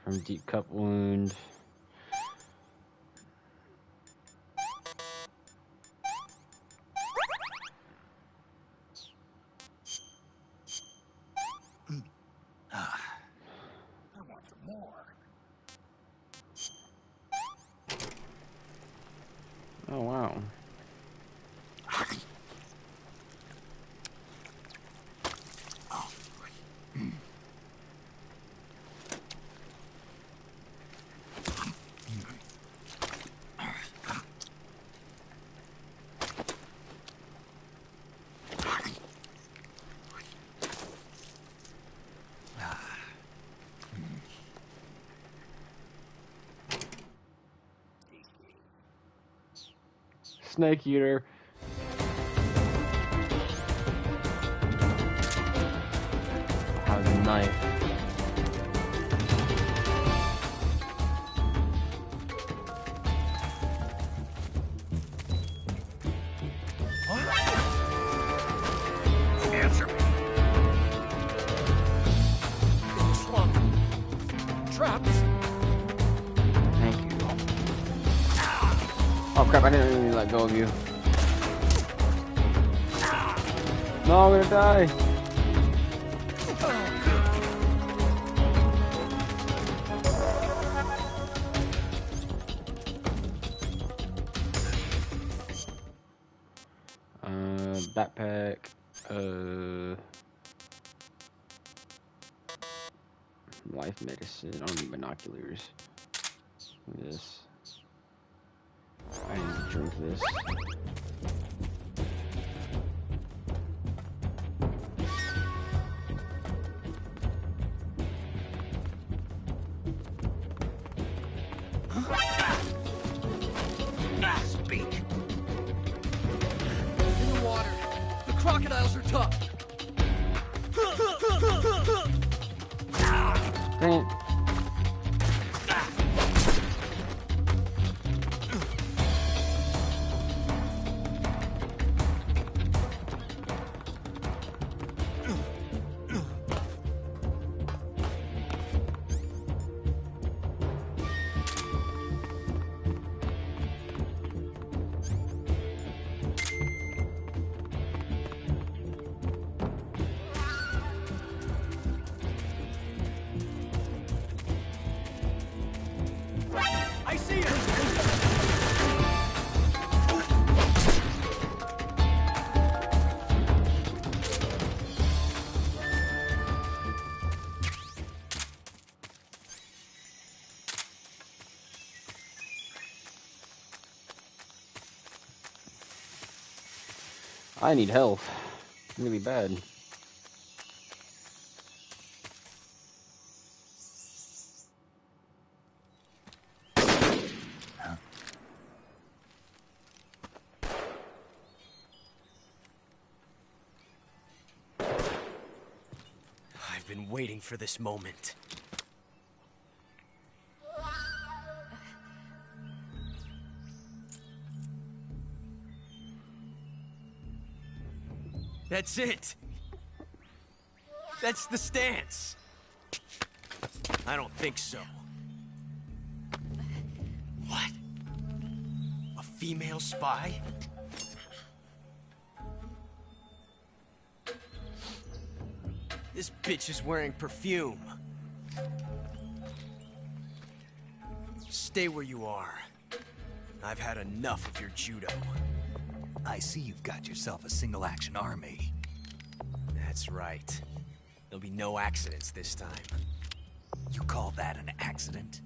From deep cut wound. I want some more. Oh wow. Snake eater. Has a knife. Answer me. In the swamp. Traps. Thank you. Oh crap, I didn't really let go of you. No, I'm gonna die. Backpack. Life medicine. I don't need binoculars. This. I need to drink this. Speak. In the water. The crocodiles are tough. Dang it. I see you. I need health. Really bad. I've been waiting for this moment. That's it! That's the stance! I don't think so. What? A female spy? This bitch is wearing perfume. Stay where you are. I've had enough of your judo. I see you've got yourself a single-action army. That's right. There'll be no accidents this time. You call that an accident?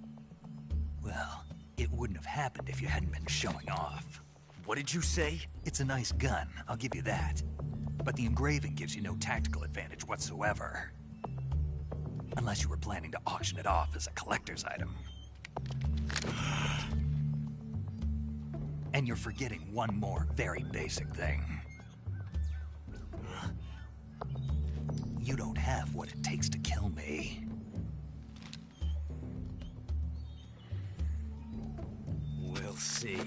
Well, it wouldn't have happened if you hadn't been showing off. What did you say? It's a nice gun, I'll give you that. But the engraving gives you no tactical advantage whatsoever. Unless you were planning to auction it off as a collector's item. And you're forgetting one more very basic thing. You don't have what it takes to kill me. We'll see.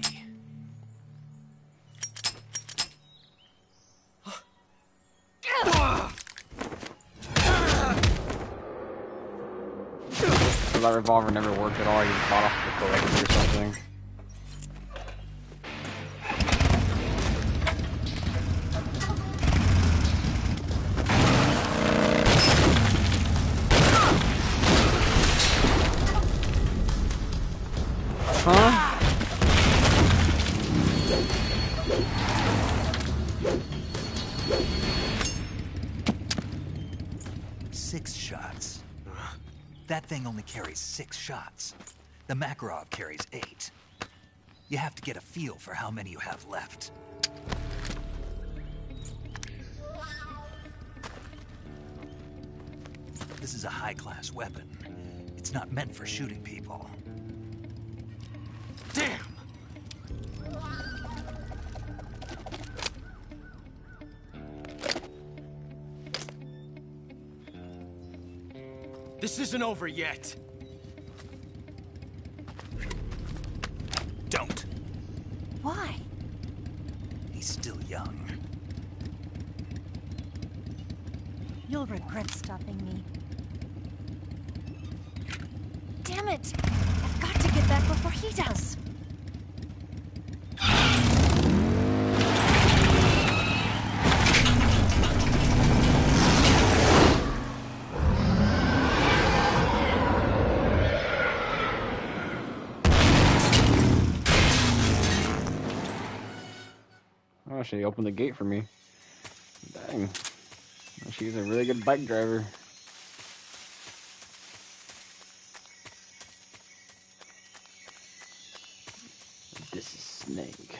So that revolver never worked at all. You just bought off the collector or something. Huh? Six shots. That thing only carries 6 shots. The Makarov carries 8. You have to get a feel for how many you have left. This is a high-class weapon. It's not meant for shooting people. Damn! This isn't over yet. Don't. Why? He's still young. You'll regret stopping me. Damn it! I've got to get back before he does. Oh, she opened the gate for me. Dang. She's a really good bike driver. This is Snake.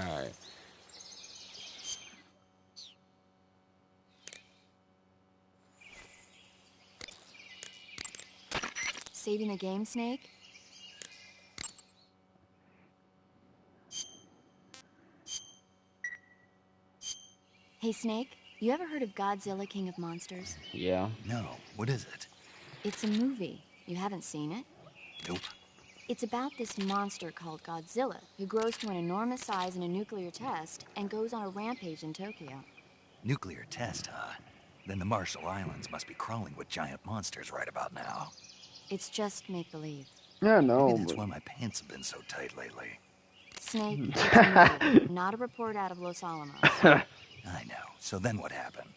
Alright. Saving the game, Snake? Hey, Snake, you ever heard of Godzilla, King of Monsters? Yeah. No, what is it? It's a movie. You haven't seen it? Nope. It's about this monster called Godzilla, who grows to an enormous size in a nuclear test and goes on a rampage in Tokyo. Nuclear test, huh? Then the Marshall Islands must be crawling with giant monsters right about now. It's just make-believe. Yeah, no. Maybe that's why my pants have been so tight lately. Snake, it's a movie, not a report out of Los Alamos. I know. So then what happened?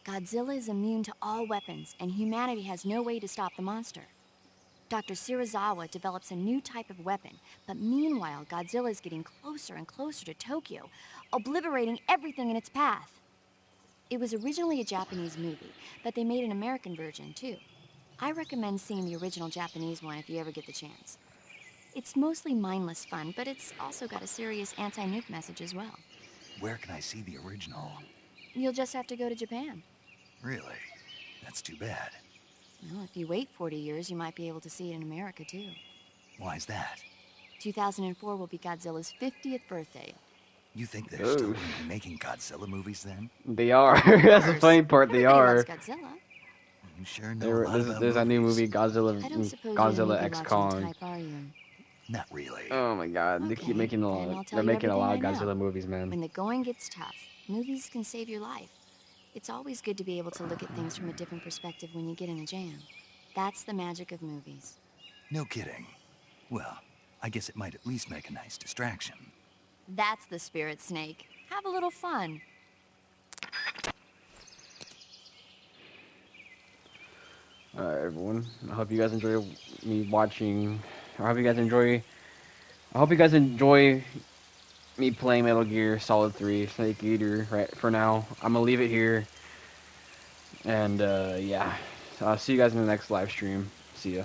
Godzilla is immune to all weapons, and humanity has no way to stop the monster. Dr. Shirazawa develops a new type of weapon, but meanwhile, Godzilla is getting closer and closer to Tokyo, obliterating everything in its path. It was originally a Japanese movie, but they made an American version, too. I recommend seeing the original Japanese one if you ever get the chance. It's mostly mindless fun, but it's also got a serious anti-nuke message as well. Where can I see the original? You'll just have to go to Japan. Really? That's too bad. Well, if you wait 40 years, you might be able to see it in America, too. Why's that? 2004 will be Godzilla's 50th birthday. You think they're still going to be making Godzilla movies then? They are. That's the funny part. They Everybody are. loves Godzilla. You sure know a lot about There's that new movie, I don't Godzilla, suppose Godzilla you're a X movie-watching Kong. type, are you? Not really. Oh my God, they keep making a Then I'll lot. tell They're you making a lot of everything I know. Godzilla movies, man. When the going gets tough, movies can save your life. It's always good to be able to look at things from a different perspective when you get in a jam. That's the magic of movies. No kidding. Well, I guess it might at least make a nice distraction. That's the spirit, Snake. Have a little fun. Alright, everyone. I hope you guys enjoy me watching. I hope you guys enjoy me playing Metal Gear Solid 3 Snake Eater right for now. I'm gonna leave it here. And yeah. I'll see you guys in the next live stream. See ya.